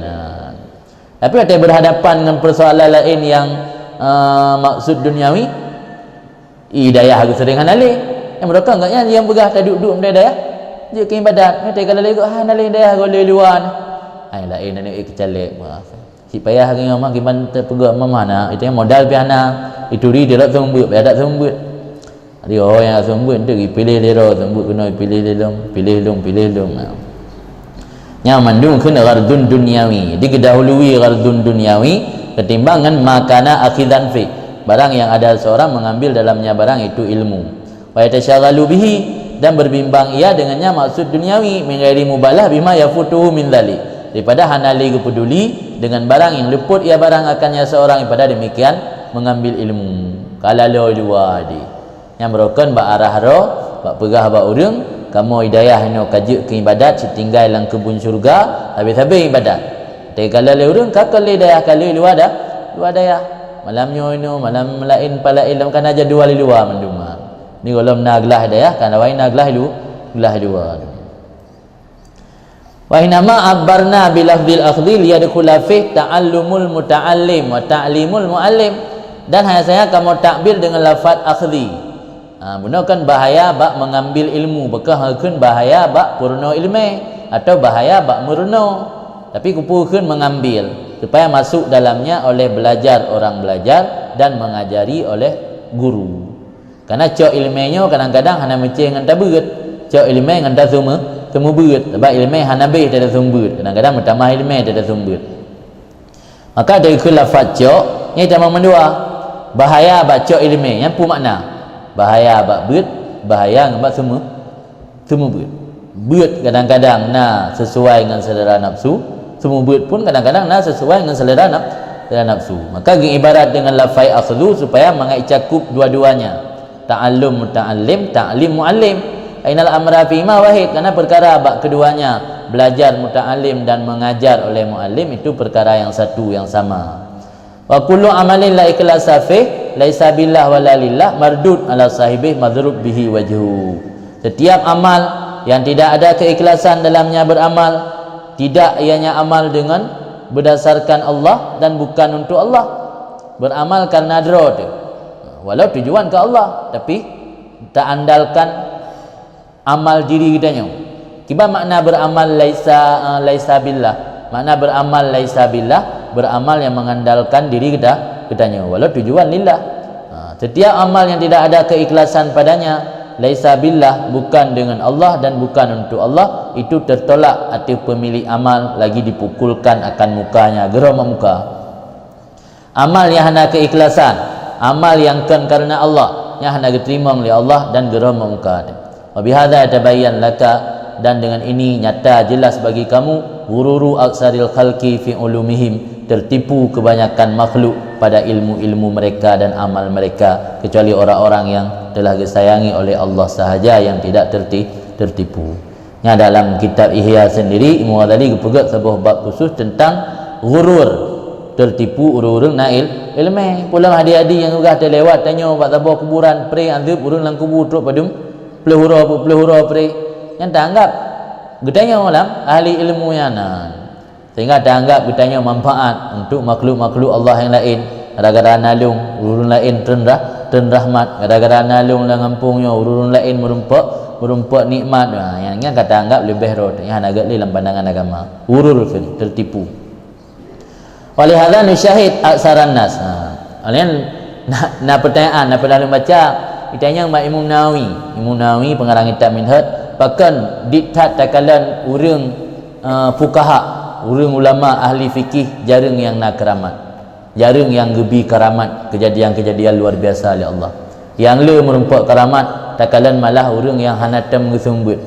Tapi ada berhadapan dengan persoalan lain yang maksud duniawi, hidayah aku sering hanali. Yang mereka enggaknya yang begah tak duduk benda daya. Dia ke ibadat, mereka kalau lego hanali daya goleh luar. Ai lain ni kecalek maaf. Si payah hari mama gimana terpegak mana itu yang modal piana itu dia tak sembut, tak sembut. Dia orang yang sembut tu pilih dia sembut kena pilih long. Nyaman dulu kena gharzun duniawi, dikendahului gharzun duniawi ketimbangan makana akhidan fi, barang yang ada seorang mengambil dalamnya barang itu ilmu. Wa yatasyaghalu bihi, dan berbimbang ia dengannya maksud duniawi min ghairi mubalah bima yafutuhu min dzalik, daripada hanali peduli dengan barang yang luput ia barang akannya seorang pada demikian mengambil ilmu. Kalau luar di yang merokan bak arah roh bak perah bak urang kamu hidayah no kajuk ke ibadat setinggal lang kebun syurga habis-habis ibadat. Tapi kalau le urang kakal hidayah kalau luar daya malamnya ino malam lain palain dalam kan aja dua luar menduma. Ni kalau naglah hidayah kan awai naglah luar. Wa inama abarna bilafdil akhdhi liyadkhula fi ta'allumul muta'allim wa ta'limul muallim, dan hanya saya kamu takbir dengan lafaz akhdhi. Gunakan bahaya bak mengambil ilmu, bekah keun bahaya bak purno ilmu atau bahaya bak murno, tapi kupurkeun mengambil supaya masuk dalamnya oleh belajar orang belajar dan mengajari oleh guru. Karena cok ilmunya kadang-kadang hanya meceh dengan tabut, cok ilmu dengan beut sebab ilmu Hanabi tak ada beut, kadang-kadang bertambah ilmu tak ada beut. Maka dari khilafat cok ni tambah mendua bahaya baca ilmu yang pu makna bahaya bak beut, bahaya ngebak semua beut kadang-kadang sesuai dengan selera nafsu, semua beut pun kadang-kadang sesuai dengan selera nafsu. Maka ibarat dengan lafai akhdhu supaya mengai cakup dua-duanya, ta'allum muta'allim, ta'lim mu'allim. Ainal amra fi ma wahid, karena perkara bab keduanya, belajar muta'allim dan mengajar oleh mu'allim itu perkara yang satu yang sama. Wa kullu amalin la ikhlasa fih laisa billah wala lillah mardud ala sahibih madrub bihi wajhu. Setiap amal yang tidak ada keikhlasan dalamnya beramal, tidak ianya amal dengan berdasarkan Allah dan bukan untuk Allah, beramal karena drod, walau tujuan ke Allah tapi tak andalkan amal diri kitanya. Kiba makna beramal laisa billah, makna beramal laisa billah, beramal yang mengandalkan diri kitanya walau tujuan lillah. Setiap amal yang tidak ada keikhlasan padanya, laisa billah, bukan dengan Allah dan bukan untuk Allah, itu tertolak atau pemilik amal lagi dipukulkan akan mukanya, geram muka. Amal yang hana keikhlasan, amal yang kan karena Allah, yang hana diterima oleh Allah dan geram muka. Wa bihadza tabayyan laka, dan dengan ini nyata jelas bagi kamu, ghururu aksaril khalqi fi ulumihim, tertipu kebanyakan makhluk pada ilmu-ilmu mereka dan amal mereka, kecuali orang-orang yang telah disayangi oleh Allah sahaja yang tidak tertipu. Nya dalam kitab Ihya sendiri Imam Ghazali pegat sebuah bab khusus tentang ghurur, tertipu urung nail ilmu. Pulang hadi-hadi yang sudah terlewat tanya bab tabah kuburan pre azab urung lang kubur truk padum pelihura pre yang tak anggap gedanya malam ahli ilmu yang sehingga tak anggap gedanya manfaat untuk makhluk-makhluk Allah yang lain. Gara-gara nalung urun lain dan rahmat, gara-gara nalung lang kampungnya urun lain merumpak nikmat. Yang kata anggap lebih roh yang agak dalam pandangan agama urur tertipu. Oleh hadza nusyahid aksaran nas. Kalian nak pertanyaan nak pernah baca ditanya Mak Imam Nawawi pengarang kitab Minhaj, bahkan diktat takalan urang fuqaha, urang ulama ahli fikih jarang yang nak keramat, jarang yang gebi karamat, kejadian-kejadian luar biasa oleh Allah. Yang le merumpak karamat takalan malah urang yang hanatam ngesumbut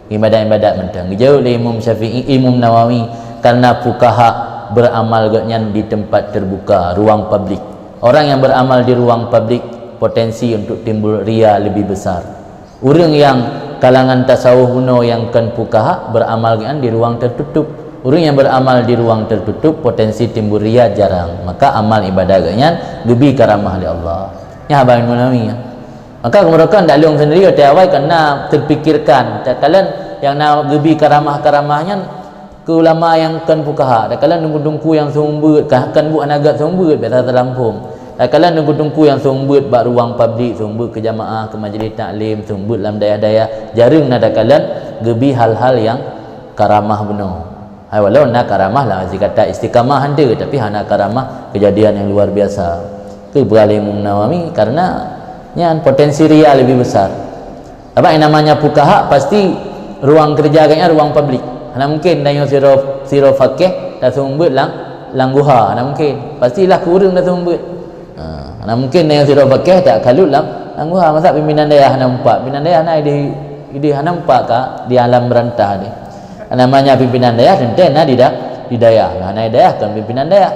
ibadat-ibadat mentang. Jauh le Imam Syafi'i, Imam Nawawi, karena fuqaha beramal gaknya di tempat terbuka, ruang publik. Orang yang beramal di ruang publik potensi untuk timbul ria lebih besar. Orang yang kalangan tasawuf kuno yang kan fuqaha beramal gaknya di ruang tertutup. Orang yang beramal di ruang tertutup potensi timbul ria jarang. Maka amal ibadah gaknya lebih karamah oleh Allah. Ya Abang Nawawi. Maka kemudian dalung sendiri awal kena terfikirkan takalan yang nak lebih karamah-karamahnya ke ulama yang kan fuqaha. Takalan dungku-dungku yang sumbut kan bu anagat sumbut biasa terlampung. Takalan dungku-dungku yang sumbut bak ruang publik, sumbut ke jamaah, ke majlis taklim, sumbut dalam daya-daya, jarang nak takalan lebih hal-hal yang karamah benar. Hai walau nak karamah lah masih kata istiqamah ada, tapi hana karamah kejadian yang luar biasa. Itu beralih Imam Nawawi karena yang potensi ria lebih besar. Apa yang namanya fuqaha pasti ruang kerja kayaknya ruang publik. Hana mungkin tanya siro fakih dah sumbut lang guha, hana mungkin. Pastilah kurang dah sumbut. Hana mungkin tanya siro fakih tak kalut lang guha. Masa pimpinan daerah hana empat. Pimpinan daerah hana ide hana empat ka di alam berantah ni. Namanya pimpinan daerah dan di daerah. Hana daerah kan pimpinan daerah.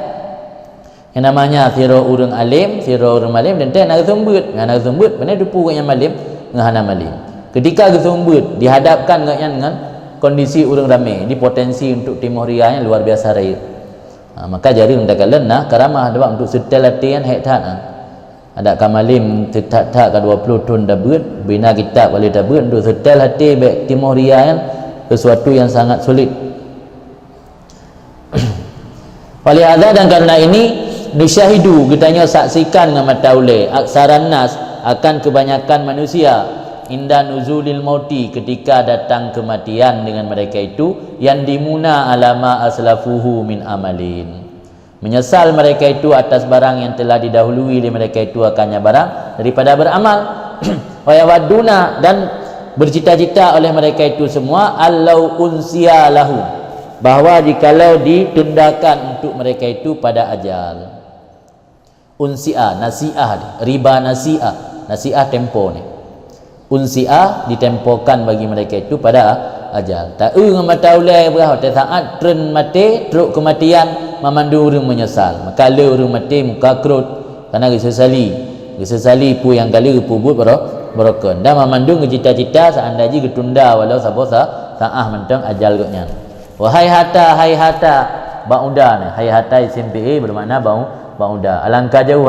Yang namanya siro urang alim, siro urang malim dan nak sumbut. Nak sumbut benar dupu yang malim ngahana malim. Ketika sumbut dihadapkan dengan kondisi urang ramai, di potensi untuk timuh ria yang luar biasa raya. Maka jari untuk kalian karamah dapat untuk setel latihan hektat. Ada kamalim tak ka 20 tahun dah beut, bina kitab boleh dah beut untuk setel hati baik timuh ria yang sesuatu yang sangat sulit. Oleh ada dan karena ini nisyahidu kitanya saksikan dengan mata ulai aksaran nas akan kebanyakan manusia inda nuzulil mauti ketika datang kematian dengan mereka itu yang dimuna alama aslafuhu min amalin, menyesal mereka itu atas barang yang telah didahului oleh mereka itu akannya barang daripada beramal. Wa yawadduna dan bercita-cita oleh mereka itu semua allau unsiya lahu, bahawa jikalau ditundakan untuk mereka itu pada ajal. Unsi'a, nasi'ah, riba nasi'ah tempo ni. Unsi'ah ditempokan bagi mereka itu pada ajal. Tak dengan mata ulai berah saat tren mati teruk kematian memandu orang menyesal. Maka le orang mati muka kerut kerana gesesali pu yang kali pubut berokon. Dan memandu cita-cita seandainya ketunda walau sabosa saah mentang ajal goknya. Wahai hata bauda ni. Hai hata isim fi'il bermakna bauda. Alangkah jauh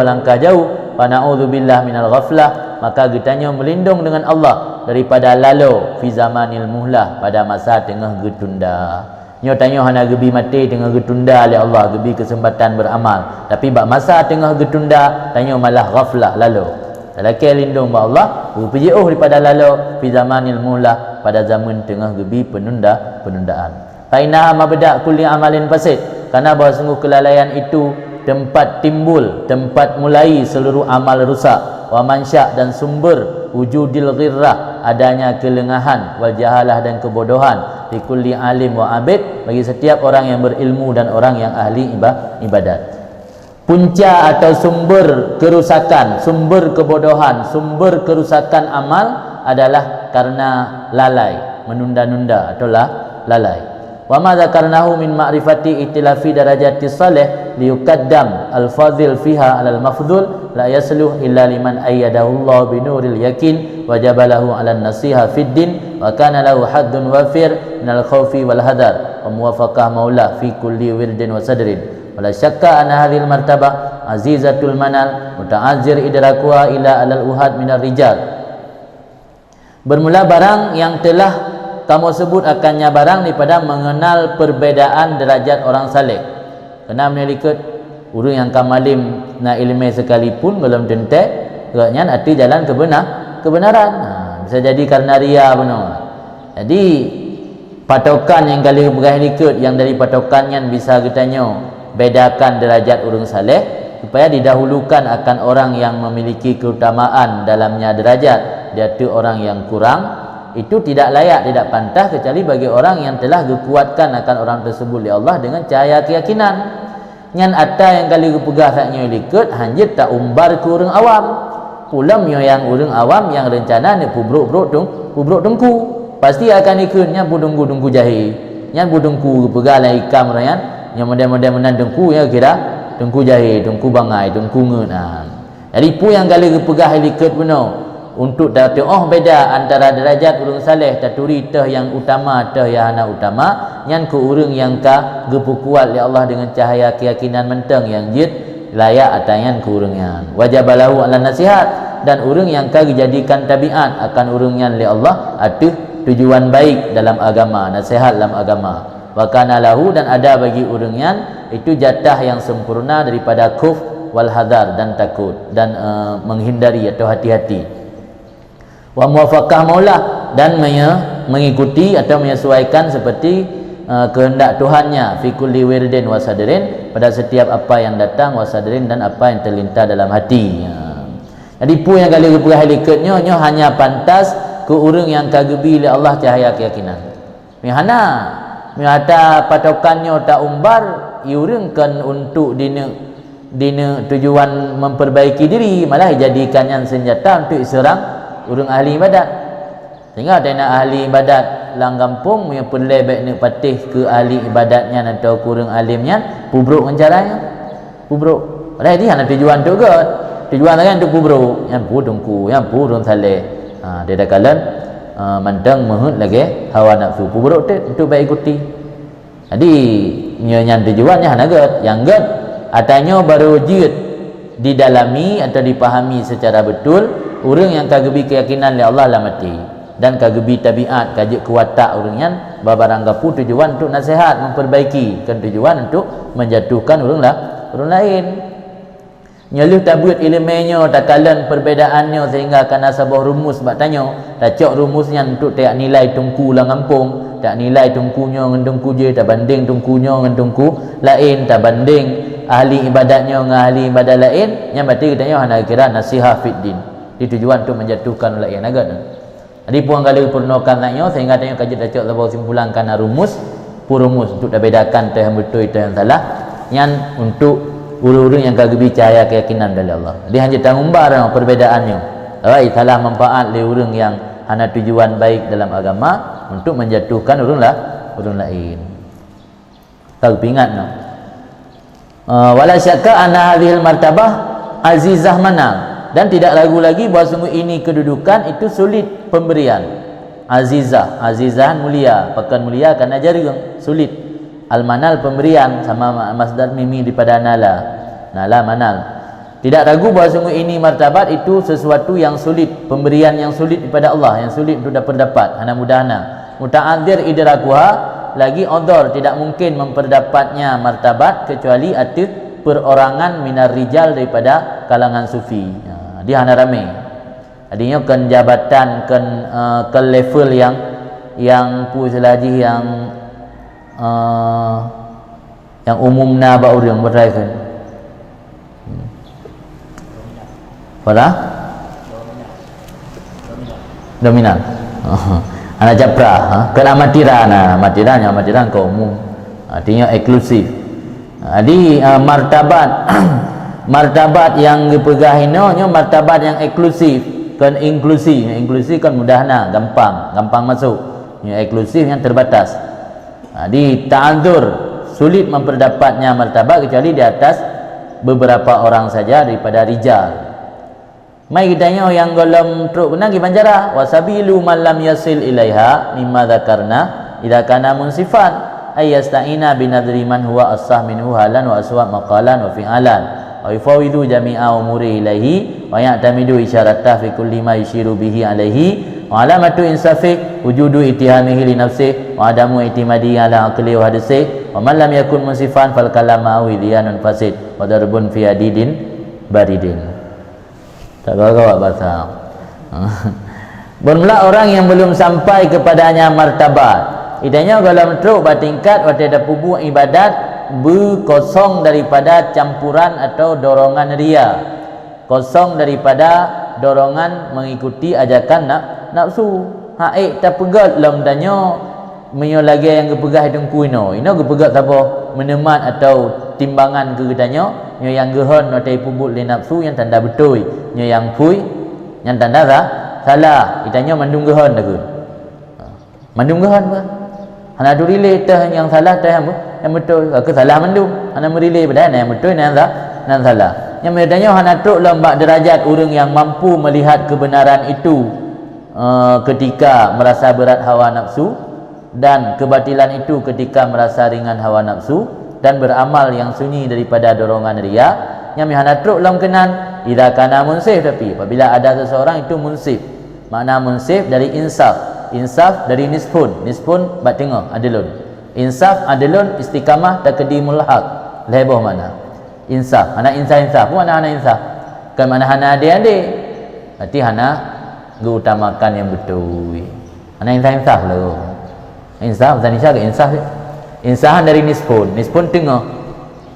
wa na'udzubillah minal ghaflah, maka getanya melindung dengan Allah daripada lalo fi zamanil muhlah, pada masa tengah getunda. Nyo tanya hana gebi mati tengah getunda oleh Allah, gebi kesempatan beramal, tapi bak masa tengah getunda tanya malah ghaflah lalo. Lelaki lindung ba Allah berjauh daripada lalo fi zamanil muhlah, pada zaman tengah gebi penundaan. Fa inna mabda kulli amalin fasid, karena bahawa sungguh kelalaian itu tempat timbul, tempat mulai seluruh amal rusak. Wa mansya' dan sumber wujudil ghirrah, adanya kelengahan, wal jahalah dan kebodohan, di kulli alim wa abid, bagi setiap orang yang berilmu dan orang yang ahli ibadat. Punca atau sumber kerusakan, sumber kebodohan, sumber kerusakan amal adalah karena lalai, menunda-nunda atau lalai. Wa ma dzakarnahu min ma'rifati itilafi darajati salih liyuqaddam al-fadhil fiha 'ala al-mafdhul la yasluh illa liman ayyadahu Allah bi nuril yakin wa jabalahu 'ala an-nasiha fid din wa kana lahu haddun wafir minal khawfi wal hadar wa muwafaqah maulah fi kulli wirdin wa sadrin. Wala syakka anna hadhil martabah azizatul manal muta'azzir idrakuha ila alal uhad minar rijal. Bermula barang yang telah kamu sebut akannya barang daripada mengenal perbezaan derajat orang saleh. Kena menyelikat urang yang kamalim na ilmu sekalipun belum tentu agaknya arti jalan kebenaran. Bisa jadi karena ria benar. Jadi patokan yang kali berhalikat yang dari patokannya bisa kitanya bedakan derajat orang saleh, supaya didahulukan akan orang yang memiliki keutamaan dalamnya derajat, dia tu orang yang kurang. Itu tidak layak, tidak pantas kecuali bagi orang yang telah dikuatkan akan orang tersebut oleh Allah dengan cahaya keyakinan. Nyan atta yang kali kepegah saknya likut hanjit tak umbar ke orang awam. Pulam yang orang awam yang rencana ni pubruk dengku. Pasti akan ikutnya budungku jahi. Nyan budungku kepegah lah ikam rayan yang model-model menan dengku ya kira dengku jahi, dengku bangai, dengku ngeun. Jadi pu yang kali kepegah likut benar. Untuk datang beda antara derajat urang saleh taturi teh yang utama teh yang hana utama nyan ke urang yang ka gepu kuat oleh Allah dengan cahaya keyakinan menteng yang jid layak atangan ke urang yang wajabalahu ala nasihat, dan urang yang ka dijadikan tabiat akan urang yang oleh Allah atuh tujuan baik dalam agama, nasihat dalam agama. Wa kana lahu, dan ada bagi urang yang itu jatah yang sempurna daripada kuf wal hadar dan takut dan menghindari atau hati-hati. Wa muwafaqah maulah, dan mengikuti atau menyesuaikan seperti kehendak Tuhannya fi kulli wirdin wa sadrin, pada setiap apa yang datang wa sadrin, dan apa yang terlintas dalam hati. Jadi pu yang kali berperah likutnya nyo hanya pantas ke urang yang kagebi oleh Allah cahaya keyakinan. Mihana mihata patokannya tak umbar urang kan untuk dina tujuan memperbaiki diri, malah dijadikannya senjata untuk serang urang ahli ibadat. Sehingga ada nak ahli ibadat lang kampung punya pelebek nak patih ke ahli ibadatnya atau kurang alimnya pubruk dengan caranya pubruk. Padahal dia nak tujuan tu kot. Tujuan kan untuk pubruk, yang pudungku, yang purun saleh. Dia dah kalan mantang mahut lagi hawa nafsu pubruk tu untuk baik ikuti. Jadi nyan tujuannya hana kot. Yang kot atanya baru jid didalami atau dipahami secara betul. Orang yang kagebi keyakinan oleh Allah lah mati, dan kagebi tabiat kaji kuatak orang yang babarang gapu tujuan untuk nasihat memperbaiki, kan tujuan untuk menjatuhkan orang lain. Nyaluh tak buat ilmunya tak kalan perbedaannya sehingga kena sabah rumus bak tanya tak cok rumusnya untuk tak nilai tungku lah ngampung, tak nilai tungkunya dengan tungku je, tak banding tungkunya dengan tungku lain, tak banding ahli ibadatnya dengan ahli ibadat lain, yang berarti katanya hana kira nasihat fid din. Di tujuan untuk menjatuhkan ulak yang agak. Jadi puang kali purnokan tanya sehingga tanya kaji dacok tabau simpulan kana rumus untuk dah bedakan teh yang betul teh yang salah yang untuk urus-urus yang kagak cahaya keyakinan dari Allah. Dia hanya tangumbar perbedaannya. Baik salah manfaat le urang yang hana tujuan baik dalam agama untuk menjatuhkan urang lain. Tahu pingat no. Wala syakka anna hadhil martabah azizah manal. Dan tidak ragu lagi bahawa sungguh ini kedudukan itu sulit pemberian. Azizah mulia, pekan mulia kerana jaring, sulit. Al-manal pemberian, sama masdar mimi daripada nala manal. Tidak ragu bahawa sungguh ini martabat itu sesuatu yang sulit, pemberian yang sulit daripada Allah, yang sulit untuk dapat. Hana mudahna. Muta'adzir idrakuha, lagi odor, tidak mungkin memperdapatnya martabat kecuali ada perorangan minar rijal daripada kalangan sufi. Dia hana ramai. Adanya kan jabatan ke level yang puas lagi yang umumna ba urang berai kan. Pada dominan. Ana japra, kan amatiran ke umum. Artinya eksklusif. Jadi martabat yang dipegang ini martabat yang eksklusif, kan inklusif kan mudahna, gampang masuk. Yang eksklusif yang terbatas. Di ta'adzur sulit memperdapatnya martabat kecuali di atas beberapa orang saja daripada rijal. Mai kitanya yang golem truk benar ki panjara wasabilu man lam yasil ilaiha mimma dzakarna idza kana munsifan ayasta'ina binadri man huwa as-sah minhu halan wa aswa maqalan wa fi'alan wa yufawidu jami'a umuri ilaihi wa ya'tamidu isyaratah fi kulli ma yushiru bihi alaihi wa alamatu insafi wujudu itihamihi li nafsihi wa adamu itimadi ala aqli wa hadisi wa man lam yakun munsifan fal kalama widiyanun fasid wa darbun fi adidin baridin. Tak kau bahasa. Bermula orang yang belum sampai kepadanya martabat. Idanya kalau truk bertingkat waktu ada pubuh ibadat berkosong daripada campuran atau dorongan ria. Kosong daripada dorongan mengikuti ajakan nafsu. Haik tak pegat lam danyo menyo lagi yang gepegah dengku ino gepegat apa menemat atau timbangan ke gedanyo nyo yang gehon notai pubut le nafsu yang tanda betul nyo yang pui yang tanda salah itanyo mandung gehon dah ke mandung gehon ke hana du relay tah yang salah tah yang betul ke salah mandung hana merilay pada yang betul yang salah yang medanyo hana truk lembak derajat orang yang mampu melihat kebenaran itu ketika merasa berat hawa nafsu dan kebatilan itu ketika merasa ringan hawa nafsu dan beramal yang sunyi daripada dorongan ria yang mihana truk lam kenan idza kana munsif. Tapi apabila ada seseorang itu munsif, makna munsif dari insaf dari nisfun bat tengah adilun, insaf adilun istiqamah taqdimul haq leboh mana insaf pun mana insaf kan mana hana ade berarti hana utamakan yang betul hana insaf lah. Insaf dan insahan dari nispun tengah.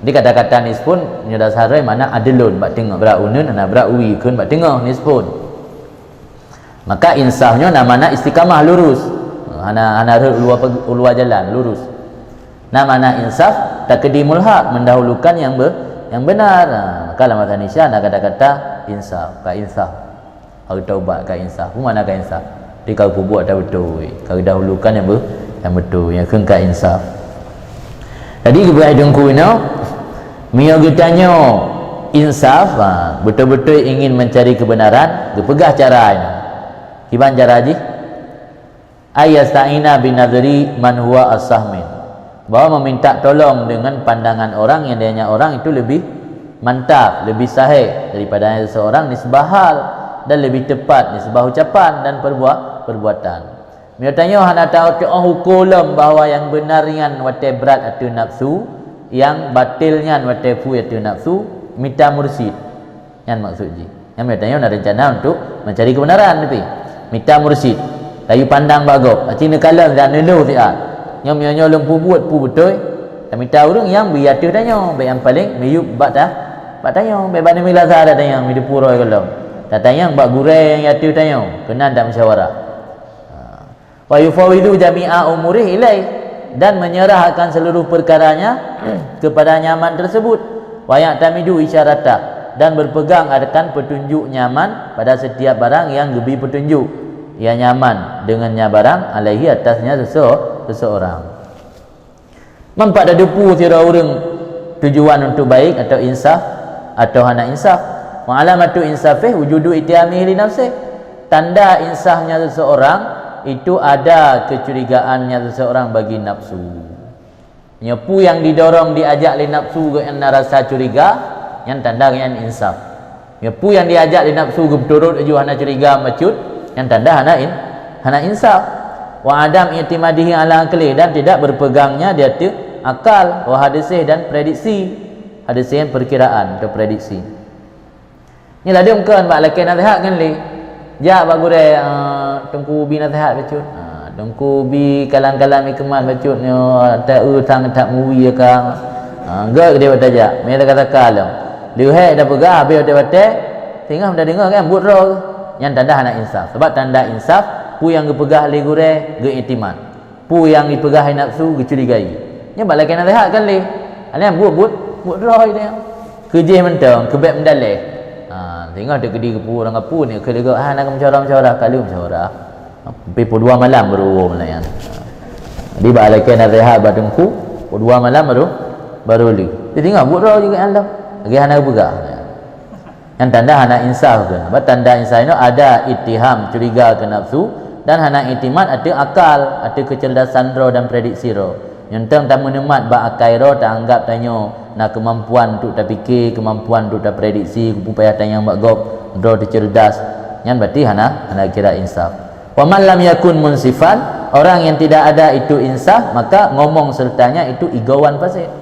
Di kata-kata nispun nya dasare mana adilun bat tengah beraunun ana berawi kun bat tengah nispun. Maka insafnya namanya istiqamah lurus. Ana ulua jalan lurus. Namanya insaf taqdimul haq mendahulukan yang benar. Maka dalam bahasa Indonesia ada kata-kata insaf, ka insaf. Harus taubat ka insaf. Mana ka insaf? Di kau buat dah betul. Kau dahulukan yang betul yang kengka insaf. Jadi kepada dengku ini mio getanyo insaf betul-betul ingin mencari kebenaran kepegah cara ini kiban cara haji ayasta'ina binadri man huwa as-sahmin bahwa meminta tolong dengan pandangan orang yang dianya orang itu lebih mantap, lebih sahih daripada seseorang nisbah hal dan lebih tepat nisbah ucapan dan perbuatan. Mio tanya hana tahu hukum bahawa yang benarnya wate berat atau nafsu, yang batilnya wate fu atau nafsu, minta mursyid. Yang maksudnya. Yang mio tanya ada rencana untuk mencari kebenaran tapi minta mursyid. Layu pandang bagop. Cina kalam dan nelu dia. Yang mio nyolong pu buat pu betul. Dan minta urang yang biatu tanya, baik yang paling miyup bat tanya, baik bani milazah ada tanya, mi dipuroi kalau. Tak tanya bak gurai yang atu tanya, kena tak musyawarah. Wa yufawidu jami'a umurih ilaih, dan menyerahkan seluruh perkaranya kepada nyaman tersebut. Wa ya'tamidu isyarata, dan berpegang akan petunjuk nyaman pada setiap barang yang lebih petunjuk, ia nyaman dengannya barang alaihi atasnya seseorang. Mampak dah depu tira orang tujuan untuk baik atau insaf atau hana insaf. Wa alamatu insafih wujudu itiyamihi li nafsih, tanda insafnya seseorang itu ada kecurigaannya seseorang bagi nafsu. Nyapu yang didorong diajak li nafsu ke yang rasa curiga, yang tanda yang insaf. Nyapu yang diajak li nafsu ke berturut aju hana curiga macut, yang tanda hana insaf. Wa adam i'timadihi ala aqli, dan tidak berpegangnya di atas akal, wa hadisih dan prediksi. Hadisih yang perkiraan atau prediksi. Ni lah dia mungkin mak laki nasihat kan li. Ja bak gure tengku bi nasihat bacut. Tengku bi kalang-kalang hikmat bacut ni tak utang tak muwi ka. Enggak dia bataja. Me kata kalam. Liu hai dah pegah habis dia bate. Tengah dah dengar kan buat roh. Yang tanda anak insaf. Sebab tanda insaf pu yang gepegah li gure ge iktimat. Pu yang dipegah nafsu ge curigai. Ni bak laki nasihat kan li. Alian buat roh dia. Kejih mentang, kebet mendalih. Tengok dia kedi kepu orang kapu ni ke lega nak mencara kali mencara sampai pukul 2 malam baru melayan. Di balakan nasihat badengku pukul 2 malam baru li. Dia tengok buat roh juga Allah. Lagi hana pegah. Yang tanda hana insaf ke. Sebab tanda insaf itu ada ittiham, curiga ke nafsu, dan hana iktimat ada akal, ada kecerdasan roh dan prediksi roh. Yang tang tak menemat ba akai roh tak anggap tanya nak kemampuan untuk tak fikir, kemampuan untuk tak prediksi, upaya tanya mak gop roh cerdas. Yang berarti hana kira insaf. Wa man lam yakun munsifan, orang yang tidak ada itu insaf, maka ngomong sertanya itu igawan pasir.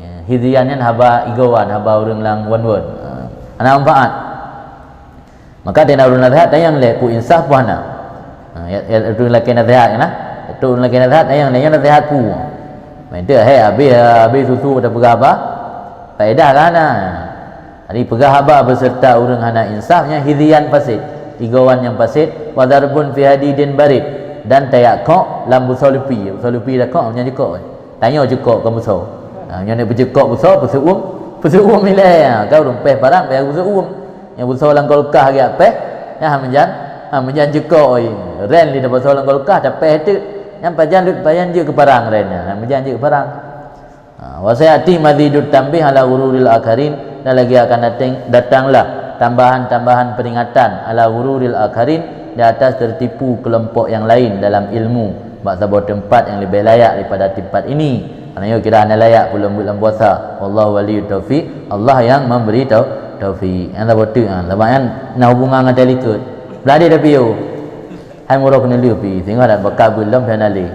Ya, hidiannya haba igawan, haba orang lang wan-wan. Ana manfaat. Maka dia urun nasihat yang le pu insaf pu hana. Ya urun laki nasihat nah. Itu laki nasihat yang nasihat pu. Main dia habis susu dah pegah apa? Faedah kan nah. Hari pegah haba beserta orang hana insafnya hidian fasid, igawan yang fasid, wa darbun fi hadidin barid, dan tayak kok lam busolupi dah kok nya jekok. Tanya jekok ke musuh. Nya nak berjekok musuh pesuum nilai kau rumpeh barang bayar pesuum. Yang musuh lang kolkah ge apeh, nya menjan jekok ren li dah musuh lang kolkah dah peh tu. Yang pajan je ke barang lainnya, pajan je ke barang. Wa sayati mazidut tambih ala ghururil akharin, dan lagi akan datanglah tambahan-tambahan peringatan ala ghururil akharin, di atas tertipu kelompok yang lain dalam ilmu, bak sebuah tempat yang lebih layak daripada tempat ini. Kerana kira anda layak bulan puasa. Wallahu waliyut taufiq, Allah yang memberi taufiq. Yang tak betul lebaran nak hubungan dengan delikut. Beladi dah piu. Hai murah kena liu pi, tengok dah bakal belum penali.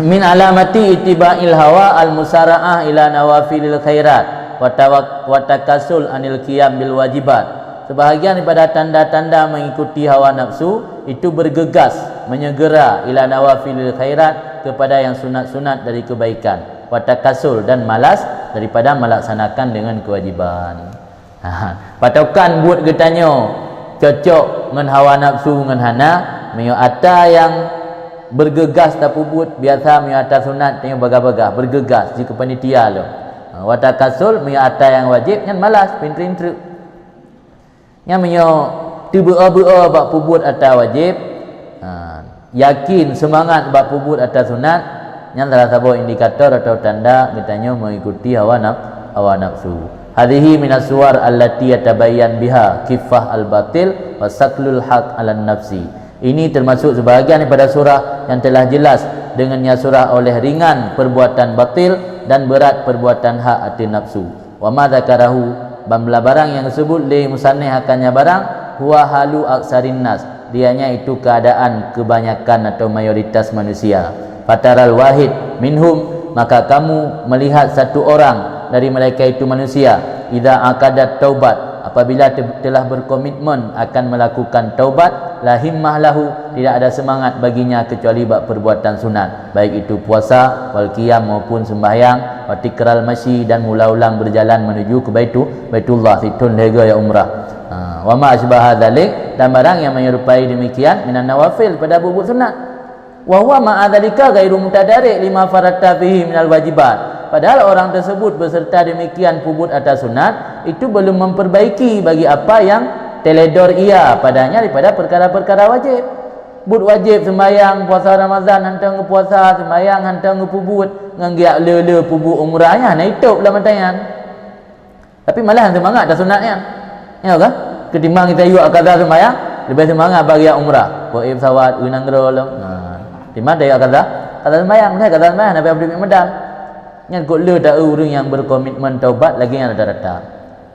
Min alamati ittiba'il hawa al-musara'ah ila nawafilil khairat wa takasul anil qiyam bil wajibat. Sebahagian daripada tanda-tanda mengikuti hawa nafsu itu bergegas, menyegera ila nawafilil khairat, kepada yang sunat-sunat dari kebaikan, wa takasul, dan malas daripada melaksanakan dengan kewajiban. Patokan buat getanyo cocok dengan hawa nafsu dengan hana, mio ata yang bergegas tak pubut, biasa mio ata sunat tengok bagah-bagah bergegas jika panitia lo. Wa takasul mio ata yang wajib yang malas pintrin-tru. Yang mio tiba-tiba bak pubut ata wajib, yakin semangat bak pubut ata sunat, yang salah satu indikator atau tanda kitanya mengikuti hawa nafsu. Hadhihi minas suwar allati yatabayyan biha kifah al-batil wa saklul haq 'alan nafsi. Ini termasuk sebahagian daripada surah yang telah jelas dengannya surah oleh ringan perbuatan batil dan berat perbuatan hak atas nafsu. Wa ma dzakarahu, bamla barang yang disebut li musannih akannya barang, huwa halu aksarin nas, dianya itu keadaan kebanyakan atau mayoritas manusia. Fataral wahid minhum, maka kamu melihat satu orang dari mereka itu manusia, idza aqadat taubat, apabila telah berkomitmen akan melakukan taubat, la himmah lahu, tidak ada semangat baginya kecuali buat perbuatan sunat, baik itu puasa, wal qiyam maupun sembahyang, wa tikral masyi, dan mula-ulang berjalan menuju ke Baitullah, situn lega ya umrah. Wa ma asbaha dzalik, dan barang yang menyerupai demikian minan nawafil, pada bubuk sunat. Wa huwa ma adzalika ghairu mutadarik lima faratta fihi minal wajibat. Padahal orang tersebut beserta demikian pubut atas sunat, itu belum memperbaiki bagi apa yang teledor ia padanya daripada perkara-perkara wajib. But wajib sembahyang, puasa Ramadan, hantang ke puasa, sembahyang, hantang ke pubut, nganggiak le pubut umrahnya, nah itu pula matayan. Tapi malah semangat dah sunatnya. Ya kan? Ketimbang kita yuk kata sembahyang, lebih semangat bagi yang umrah. Buat pesawat, unang gerolong. Di mana dia kata sembahyang, dia kata sembahyang, Nabi Abdul Medal. Yang kok le tak orang yang berkomitmen taubat lagi yang rata-rata.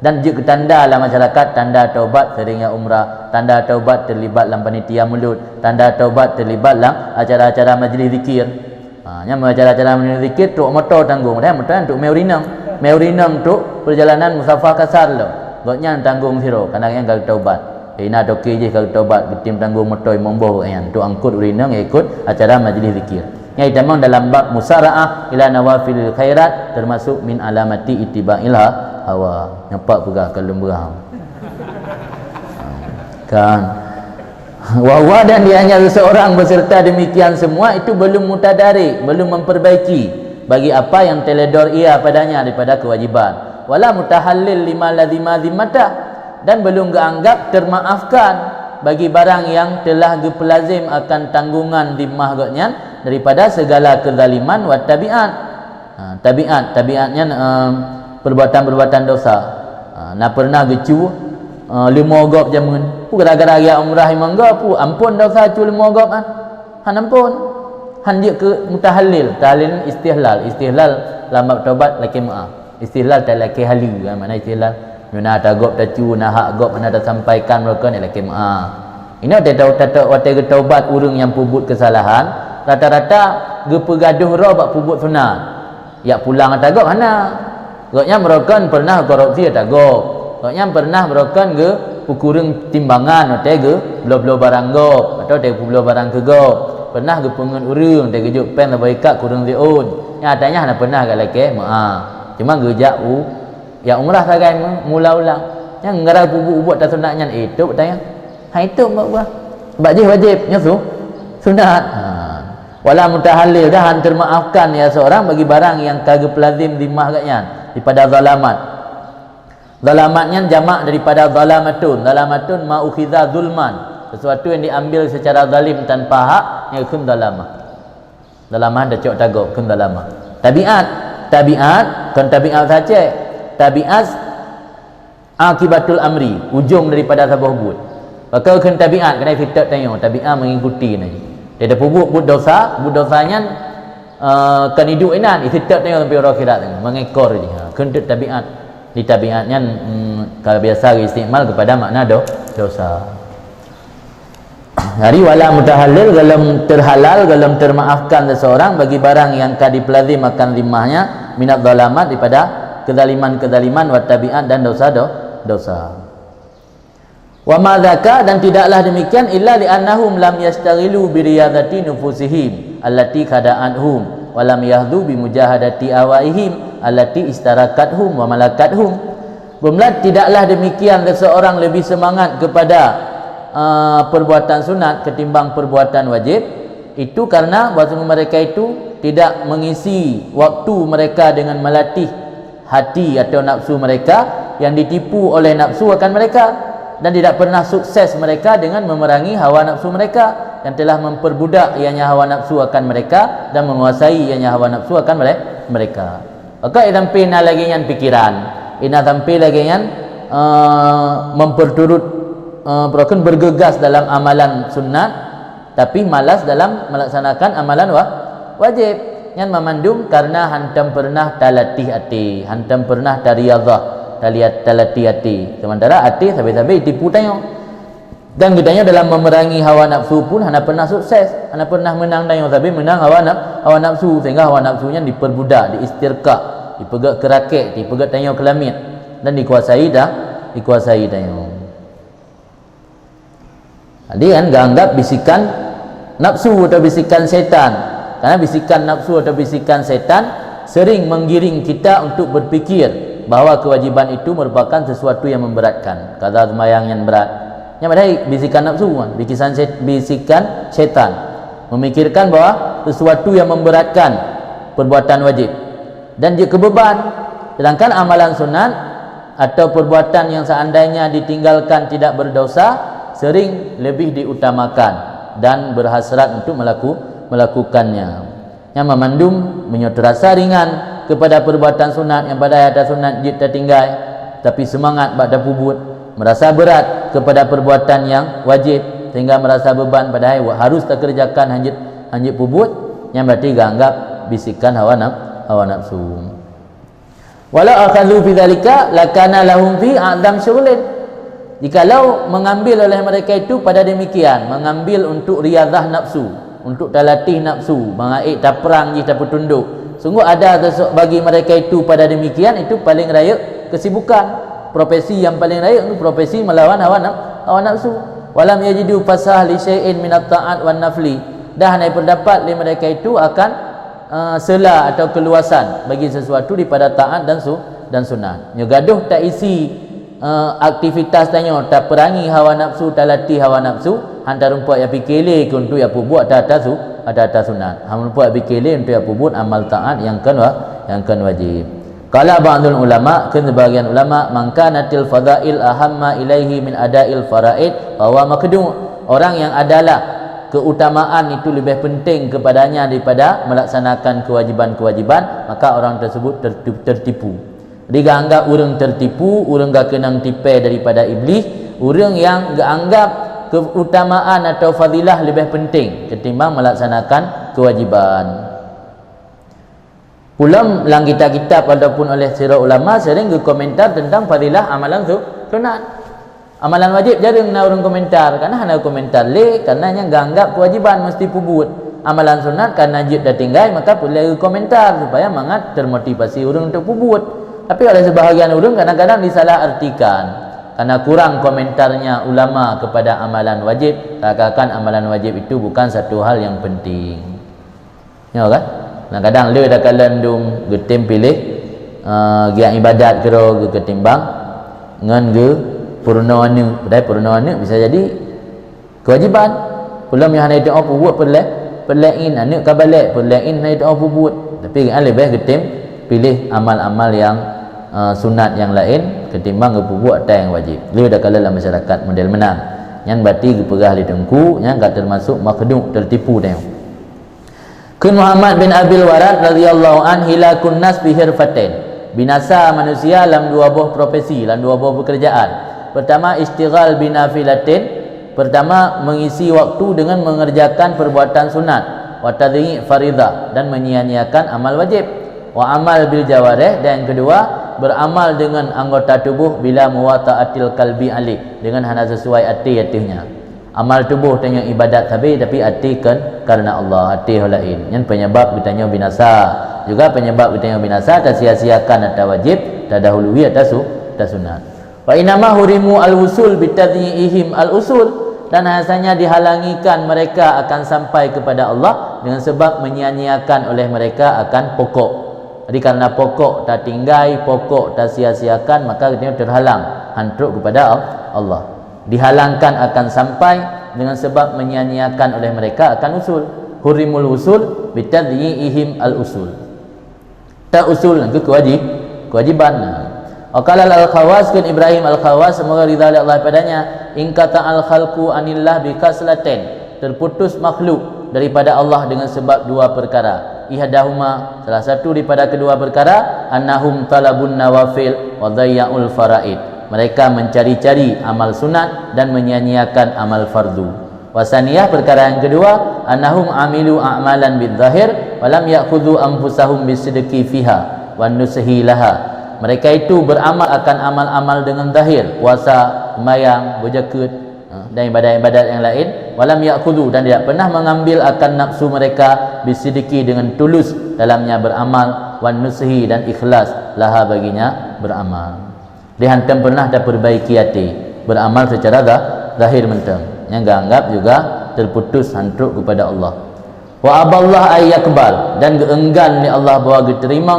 Dan juga tanda lah masyarakat, tanda taubat seringnya umrah, tanda taubat terlibat dalam panitia mulut, tanda taubat terlibat dalam acara-acara majlis zikir. Yang acara-acara majlis zikir tuk motor tanggung, dah motor untuk meurinang tuk perjalanan musafah kasar lo. Goknya tanggung siro, karena yang kalau taubat. Ina doki je kalau taubat, tim tanggung motor mombo yang tuk angkut urinang ikut acara majlis zikir. Yang ditamang dalam bab musara'ah ila nawafilil khairat, termasuk min alamati ittiba'il hawa. Nampak pegah kalau berang. Kan. Wa dan dianya seseorang beserta demikian semua itu belum mutadarik, belum memperbaiki bagi apa yang teledor ia padanya daripada kewajiban. Wala mutahallil lima lazima zimmatah, dan belum dianggap termaafkan bagi barang yang telah pelazim akan tanggungan zimmah gotnya daripada segala kezaliman wa tabiat. Tabiatnya perbuatan-perbuatan dosa. Nak pernah gecu 5 gop jamun. Pu gara-gara ya umrah mangga pu ampun dosa cu 5 gop han ampun. Han dia ke mutahallil, tahlil istihlal lama taubat laki maaf. Istihlal tak laki halu, mana istihlal? Mana ada gop tak cu, nak hak gop mana tak sampaikan mereka ni laki maaf. Ini ada waktu taubat urang yang pubut kesalahan, rata-rata gepegaduh ro bab pubut sunat. Ya pulang atas gop mana? Gopnya mereka pernah korupsi atas gop. Gopnya pernah mereka ke ukurung timbangan atau ke belo-belo barang gop atau te belo barang ke gop. Pernah ke pengen urang te gejuk pen lebih ikat kurang diun. Nyatanya hana pernah gak laki maaf. Cuma gejak ya umrah sagai mula ulang. Yang ngara pubut atas sunatnya itu bertanya. Itu buat wajib nyusu sunat. Wala mutahallil, dah termaafkan ya seorang bagi barang yang kagak pelazim zimmah katnya daripada zalamat. Zalamatnya jamak daripada zalamatun ma ukhiza zulman, sesuatu yang diambil secara zalim tanpa hak, yang kun zalamah. Zalamah dah cok tagok kun zalamah. Tabiat kan tabiat saja. Tabiat akibatul amri, ujung daripada sebuah bud. Maka kan tabiat kena kita tengok tabiat mengikuti ni. Dia ada pubuk bud dosanya kan hidup inan kita tengok sampai orang akhirat mengekor je. Kan tabiat di tabiatnya kalau biasa istimal kepada makna dosa. Hari wala mutahallil galam terhalal galam termaafkan seseorang bagi barang yang kadipelazim akan zimmahnya minat zalamat daripada kezaliman wa tabiat dan dosa. Wa ma dzaka, dan tidaklah demikian illa li annahum lam yastaghilu bi riyadati nufusihim allati khada'anhum wa lam yahdhu bi mujahadati awaihim allati istarakathum wa malakathum. Bermula tidaklah demikian seseorang lebih semangat kepada perbuatan sunat ketimbang perbuatan wajib, itu karena bahasa mereka itu tidak mengisi waktu mereka dengan melatih hati atau nafsu mereka yang ditipu oleh nafsu akan mereka, dan tidak pernah sukses mereka dengan memerangi hawa nafsu mereka yang telah memperbudak ianya hawa nafsu akan mereka dan menguasai ianya hawa nafsu akan mereka. Maka sampai lagi yang pikiran, sampai lagi yang memperturut bergegas dalam amalan sunat tapi malas dalam melaksanakan amalan wajib. Yang memandum karena hantam pernah talatih hati, hantam pernah tariyadhah talatih hati, sementara hati sampai-sampai tipu tengok. Dan kitanya dalam memerangi hawa nafsu pun hana pernah sukses, hana pernah menang tengok, tapi menang hawa nafsu, sehingga hawa nafsunya diperbudak, diistirqa, dipegat kerakit, dipegat tengok kelamit dan dikuasai dikuasai tanya. Jadi kan anggap bisikan nafsu atau bisikan setan. Karena bisikan nafsu atau bisikan setan sering menggiring kita untuk berfikir bahawa kewajiban itu merupakan sesuatu yang memberatkan. Qada sembahyang yang berat. Yang baik bisikan nafsu, bisikan setan memikirkan bahawa sesuatu yang memberatkan perbuatan wajib. Dan jika beban, sedangkan amalan sunat atau perbuatan yang seandainya ditinggalkan tidak berdosa sering lebih diutamakan dan berhasrat untuk melakukannya. Yang memandum menyuatu rasa ringan kepada perbuatan sunat yang pada atas sunat jid tertinggal, tapi semangat pada pubut, merasa berat kepada perbuatan yang wajib sehingga merasa beban padahal harus terkerjakan hanjit pubut, yang berarti anggap bisikan hawa nafsu. Walau akhadhu fi dzalika lakana lahum fi a'zam syughlin. Jikalau mengambil oleh mereka itu pada demikian, mengambil untuk riyadhah nafsu, untuk talatih nafsu, mengaik taperang ji taput tunduk, sungguh ada bagi mereka itu pada demikian, itu paling raya kesibukan, profesi yang paling raya untuk profesi melawan hawa nafsu. Walam yajidu fasah li syai'in min at-ta'at wan nafli. Dah naik pendapat li mereka itu akan sela atau keluasan bagi sesuatu daripada taat dan sunat. Nya gaduh tak isi aktivitas tanya tak perangi hawa nafsu, tak latih hawa nafsu, hantar rumput yang fikirle ke untuk yang buat atas sunat. Hang rumput yang fikirle untuk yang buat amal taat yang kan wajib. Qala ba'dul ulama, kan sebagian ulama, man kanatil fadail ahamma ilaihi min adail faraid wa makdu'. Orang yang adalah keutamaan itu lebih penting kepadanya daripada melaksanakan kewajiban-kewajiban, maka orang tersebut tertipu. Dia anggap orang tertipu, orang gak kenang tipai daripada iblis, orang yang gak anggap keutamaan atau fadilah lebih penting ketimbang melaksanakan kewajiban. Pulang dalam kitab-kitab ataupun oleh sirah ulama sering berkomentar tentang fadilah amalan sunat. Amalan wajib jarang nak orang komentar, karena hanya komentar kerana yang anggap kewajiban mesti pubut. Amalan sunat karena jid dah tinggal, maka boleh komentar supaya mangat termotivasi orang untuk pubut. Tapi oleh sebahagian orang kadang-kadang disalah artikan, karena kurang komentarnya ulama kepada amalan wajib, katakan amalan wajib itu bukan satu hal yang penting. Ya kan? Kadang-kadang le dah kalandum getim pilih giat ibadat kira ketimbang ngan ge purnawana. Padahal purnawana bisa jadi kewajiban. Pulang yang hanya doa buat perlain anak kabalek perlain hanya doa buat. Tapi lebih getim pilih amal-amal yang sunat yang lain ketimbang buat atas yang wajib. Le dah kala dalam masyarakat model menang. Yang berarti perah li tengku, yang tak termasuk makhduk tertipu dah. Kun Muhammad bin Abil Warad radhiyallahu an hilakun nas bi hirfatin. Binasa manusia dalam dua buah profesi, dalam dua buah pekerjaan. Pertama istighal binafilatin, pertama mengisi waktu dengan mengerjakan perbuatan sunat, wa tadhi' faridah, dan menyia-nyiakan amal wajib, wa amal bil jawarih, dan yang kedua beramal dengan anggota tubuh bila muwata'atil qalbi alih, dengan hana sesuai hati-hatinya. Amal tubuh tanya ibadat habis tapi hati kan karena Allah, hati lain. Yang penyebab kitanya binasa. Juga penyebab kitanya binasa tak sia-siakan atau wajib, tak dahului atas sunat. Wa inama hurimu al-usul bitadhi'ihim al-usul, dan rasanya dihalangikan mereka akan sampai kepada Allah dengan sebab menyia-nyiakan oleh mereka akan pokok. Jadi karena pokok tak tinggal, pokok tak sia-siakan, maka kita terhalang hantruk kepada Allah. Dihalangkan akan sampai dengan sebab menyia-nyiakan oleh mereka akan usul. Hurimul usul bitadhi'ihim al-usul. Tak usul itu kewajiban. Qala al-Khawas kan Ibrahim al-Khawas, semoga ridha Allah padanya, in kata al-khalqu anillah bi kaslatin, terputus makhluk daripada Allah dengan sebab dua perkara. Ihdahuma, salah satu daripada kedua perkara, annahum talabun nawafil wa dhayya'ul faraid. Mereka mencari-cari amal sunat dan menyia-nyiakan amal fardu. Wasaniyah, perkara yang kedua, annahum amilu a'malan bidzahir wa lam ya'khudhu anfusahum bisidqi fiha wa nusihi laha. Mereka itu beramal akan amal-amal dengan zahir, puasa, sembahyang, berzakat dan ibadat-ibadat yang lain, walam ya'khudhu, dan tidak pernah mengambil akan nafsu mereka bisidqi, dengan tulus dalamnya beramal, wan nusihi, dan ikhlas laha baginya beramal. dihantam pernah dah perbaiki hati, beramal secara zahir mentang, yang anggap juga terputus hantruk kepada Allah. Wa aballah ayyakbal, dan enggan ni Allah bahawa diterima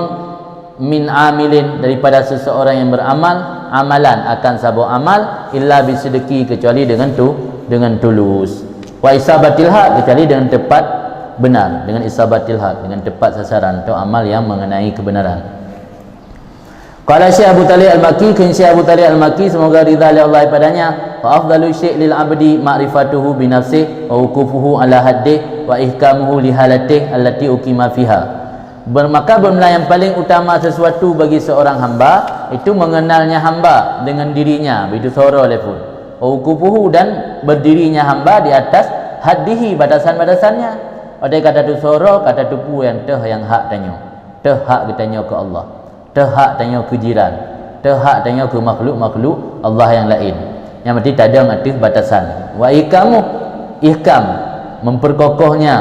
min amilin, daripada seseorang yang beramal amalan akan sabo amal illa bisidqi, kecuali dengan tulus, wa isabatil haq, kecuali dengan tepat benar, dengan isabatil haq, dengan tepat sasaran atau amal yang mengenai kebenaran. Qala Syekh Abu Talib Al-Makki, Syekh Abu Talib Al-Makki, semoga ridha Allah padanya, fa afdalu syai' lil abdi ma'rifatuhu bi nafsihi wa wuqufuhu ala haddihi wa ihkamuhu li halatihi allati uqima fiha. Maka yang paling utama sesuatu bagi seorang hamba itu mengenalnya hamba dengan dirinya, itu soro lepun. Wa wuqufuhu, dan berdirinya hamba di atas haddihi, batasan-batasannya. Ada kata tu soro, kata tu pu yang yang hak tanya. Hak kita ke Allah. Hak tanya ke jiran, hak tanya ke makhluk-makhluk Allah yang lain, yang berarti tak ada mengatur batasan. Wa ihkam, memperkokohnya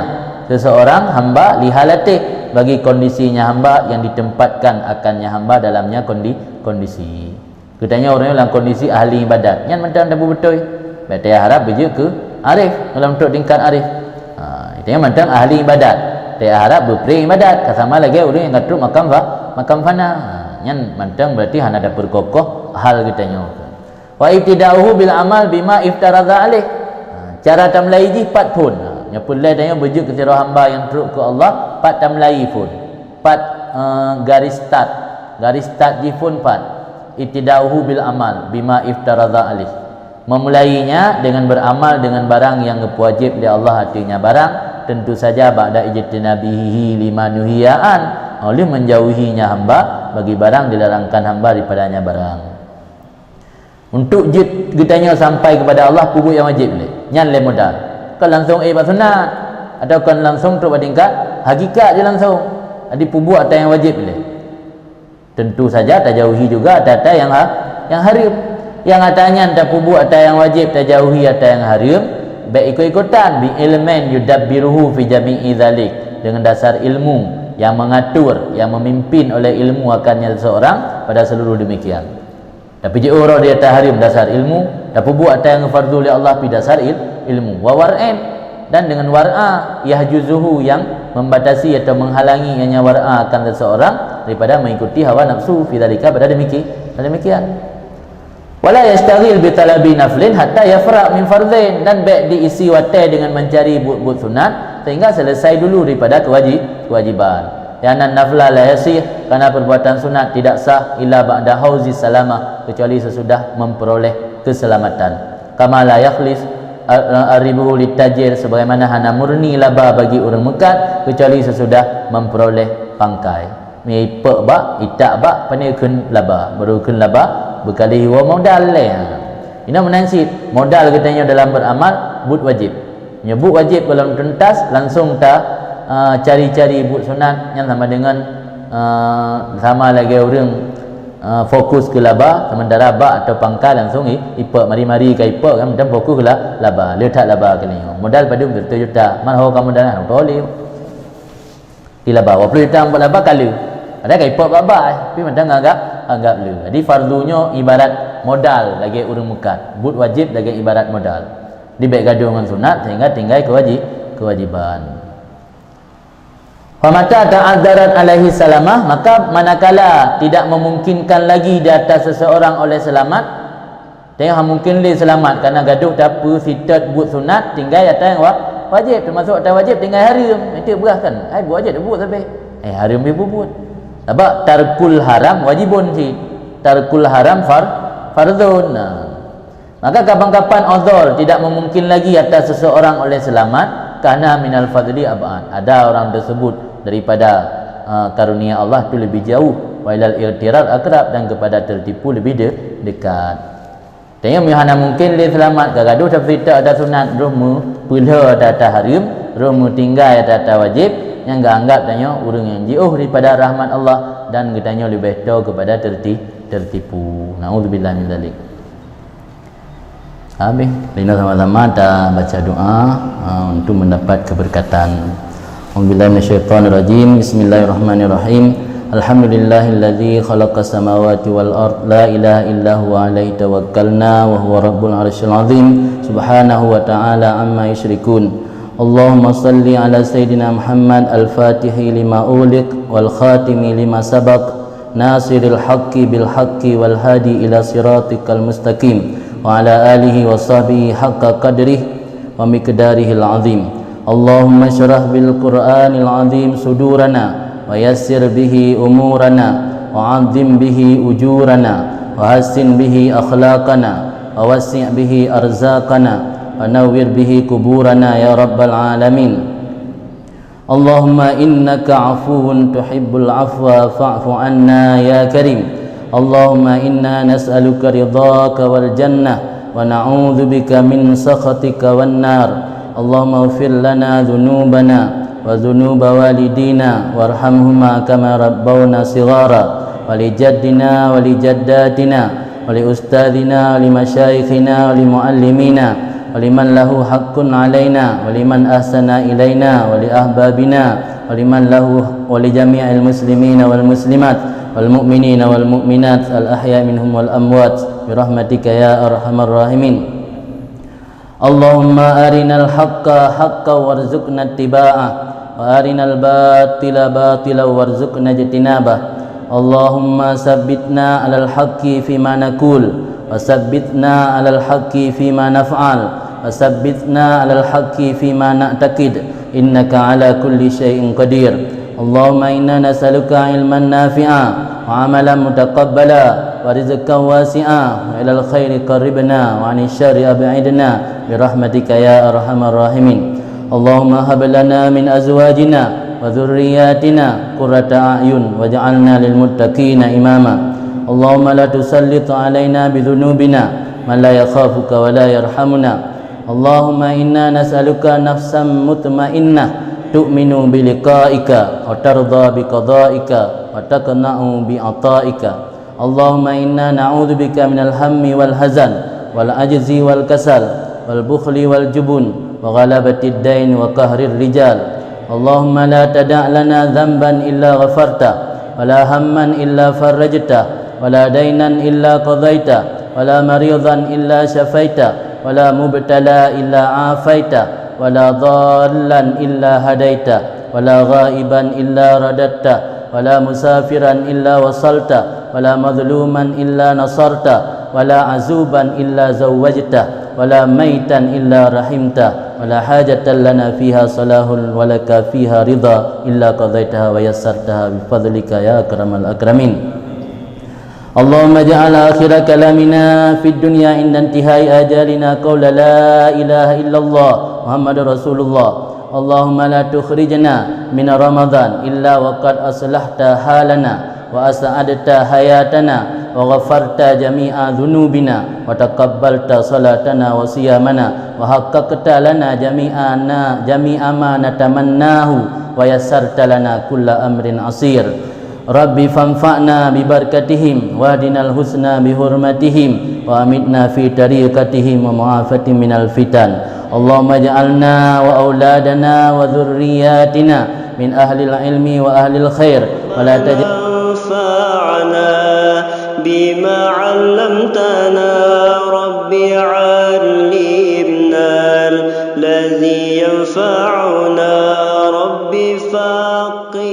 seseorang hamba lihalatih, bagi kondisinya hamba yang ditempatkan akannya hamba dalamnya kondisi. Katanya orang dalam kondisi ahli ibadat, yang macam tak betul, berarti harap beje ke arif, dalam untuk tingkat arif. Itu macam ahli ibadat, dia harap berperi ibadat, sama lagi orang yang ngatur makam fana, yang macam berarti hanya ada berkokoh hal kitanya. Wa ibtida'uhu bil amal bima iftaradha alaih, cara tamlai ji pat pun nya pulai tanya bejuk ke hamba yang teruk ke Allah, pat tamlai pun pat garis start ji pun pat ibtida'uhu bil amal bima iftaradha alaih, memulainya dengan beramal dengan barang yang wajib di Allah, artinya barang tentu saja ba'da ijtinabihi lima nuhiyaan, oleh menjauhinya hamba bagi barang dilarangkan hamba daripadanya barang. Untuk kitanya sampai kepada Allah pupuk yang wajib boleh, nyan le modal. Kan langsung sunat, atau kan langsung tu tingkat hakikat je langsung. Jadi pupuk atau yang wajib boleh. Tentu saja terjauhi juga ada yang haram. Yang katanya tak pupuk atau yang wajib terjauhi atau yang haram, baik ikut-ikutan bi ilmin yudabbiruhu fi jami'i dzalik, dengan dasar ilmu yang mengatur, yang memimpin oleh ilmu akannya seseorang pada seluruh demikian. Tapi je orang dia tahrim dasar ilmu, tapi buat yang fardu oleh Allah pi dasar ilmu. Wa war'in, dan dengan war'a yahjuzuhu, yang membatasi atau menghalangi hanya war'a akan seseorang daripada mengikuti hawa nafsu fi dzalika, pada demikian. Wala yastaghil bi talabi naflin hatta yafra' min fardhin, dan baik diisi watai dengan mencari buat sunat sehingga selesai dulu daripada kewajiban. Yana nafla la yasih, karena perbuatan sunat tidak sah illa ba'da hauzi salamah, kecuali sesudah memperoleh keselamatan. Kama la yakhlis aribuhu litajir, sebagaimana hana murni laba bagi orang mekat kecuali sesudah memperoleh pangkai. Mi pe ba itak ba panikun laba, baru kun laba berkali wa modal le. Ini menansib modal katanya dalam beramal but wajib. Nyebut wajib kalau tuntas langsung tak cari-cari buat sunat yang sama dengan sama lagi orang fokus ke laba, sementara ba atau pangkal langsung ipak mari-mari ke ipak kan, macam fokus ke laba, letak laba ke ni modal pada 1 juta, mana kamu dah boleh di laba 20 juta buat laba kali ada ke ipak baba, tapi macam anggap lu. Jadi fardunya ibarat modal lagi orang mukat, but wajib lagi ibarat modal, dibaik gaduh dengan sunat sehingga tinggal kewajiban. Famata ta'adzarat alaihi salamah, maka manakala tidak memungkinkan lagi di atas seseorang oleh selamat, tengok mungkin dia selamat kerana gaduh tapu sitat buat sunat, tinggal atas yang wajib, termasuk atas wajib tinggal haram, itu berahkan buat wajib buat sampai haram dia buat. Sebab tarkul haram wajibun si, tarkul haram fardun. Maka kapan-kapan uzur tidak memungkin lagi atas seseorang oleh selamat, karena minal fadli ab'ad, ada orang tersebut daripada karunia Allah itu lebih jauh, wa ilal irtirar akrab, dan kepada tertipu lebih dekat. Tengok hana mungkin dia selamat gaduh tapi tak ada sunat, romu pulha ada haram, romu tinggal ada wajib, yang enggak anggap tanya orang yang jauh daripada rahmat Allah, dan katanya lebih tahu kepada tertipu. Nauzubillah min dzalik. Habis kita sama-sama kita baca doa untuk mendapat keberkatan. Bismillahirrahmanirrahim. Alhamdulillahilladzi khalaqas samawati wal ard la ilaha illa huwa alaihi tawakkalna wa huwa rabbul arsyil azim subhanahu wa ta'ala amma yusyrikun. Allahumma salli ala sayyidina Muhammad al-fatihi lima uliq wal khatimi lima sabaq nasiril haqqi bil haqqi wal hadi ila siratikal mustaqim wa ala alihi wa sahbihi haqqa qadrih wa miqdarihil azim. Allahumma syrah bil Qur'anil azim sudurana wa yassir bihi umurana wa 'azzim bihi ujurana wa hassin bihi akhlaqana wa wassi' bihi arzaqana wa nawwir bihi kuburana ya rabbal alamin. Allahumma innaka 'afuwun tuhibbul 'afwa fa'fu 'anna ya karim. Allahumma inna nas'aluka ridhaka wal jannah wa na'udzu bika min sakhatika wan nar. Allahumma ighfir lana dhunubana wa dhunuba walidina warhamhuma kama rabbawna shighara wa li jaddina wa li jaddatina wa li ustadzina wa li masyayikhina wa li muallimina wa liman lahu haqqun alaina wa liman ahsana ilaina wa li ahbabina wa liman lahu wa li jami'il muslimina wal muslimat wal mu'minina wal mu'minat al ahya minhum wal amwat bi rahmatika ya arhamar rahimin. Allahumma arinal haqqa haqqan warzuqna ittiba'ah wa arinal batila batila warzuqna ijtinabah. Allahumma sabbitna 'alal haqqi fima naqul wa sabbitna 'alal haqqi fima naf'al wa sabbitna 'alal haqqi fima na'taqid innaka 'ala kulli syai'in qadir. Allahumma inna nas'aluka 'ilman nafi'a wa 'amalan mutaqabbala wa rizqan wasi'a wa ilal khairi qarribna wa 'anil syarri ab'idna bi rahmatika ya arhamar rahimin. Allahumma hab lana min azwajina wa dhurriyyatina qurrata a'yun waj'alna lil muttaqina imama. Allahumma la tusallit 'alaina bi dhunubina man la yakhafuka wa la yarhamuna. Allahumma inna nas'aluka nafsan mutmainnah tu'minu bi liqa'ika wa tardha bi qada'ika wa taqna'u bi 'ata'ika. Allahumma inna na'udzubika minal hammi wal hazan wal ajzi wal kasal wal bukhli wal jubun wa ghalabatid dain wa qahrir rijal. Allahumma la tada' lana dhanban illa ghafarta wa la hamman illa farajta wa la dainan illa qadaita wa la maridan illa syafaita wa la mubtala illa afaita wa la dhallan illa hadaita wa la ghaiban illa radatta wa la musafiran illa wasalta wa la madhluman illa nasarta wa la azuban illa zawwajta wa la maitan illa rahimta wa la hajatan lana fiha salahun wa laka fiha ridha illa qadaitaha wa yassartaha bi fadlika ya akramal akramin. Allahumma ja'al akhira kalamina fid dunya inda intihai ajalina qawla la ilaha illallah Muhammadur Rasulullah. Allahumma la tukhrijna min Ramadan illa wa qad aslahta halana wa as'adta hayatana wa ghafarta jami'a dhunubina wa taqabbalta salatana wa siyamana wa haqqaqta lana jami'a ma natamannahu wa yassarta lana kulla amrin asir. Rabbi fanfa'na bi barakatihim wa hadinal husna bi hurmatihim wa amitna fi tariqatihim wa mu'afatin minal fitan. Allahumma ja'alna wa auladana wa dhurriyyatina min ahlil ilmi wa ahlil khair wa la taj'alna bima 'allamtana rabbi 'allimna alladhi yanfa'una rabbi faqih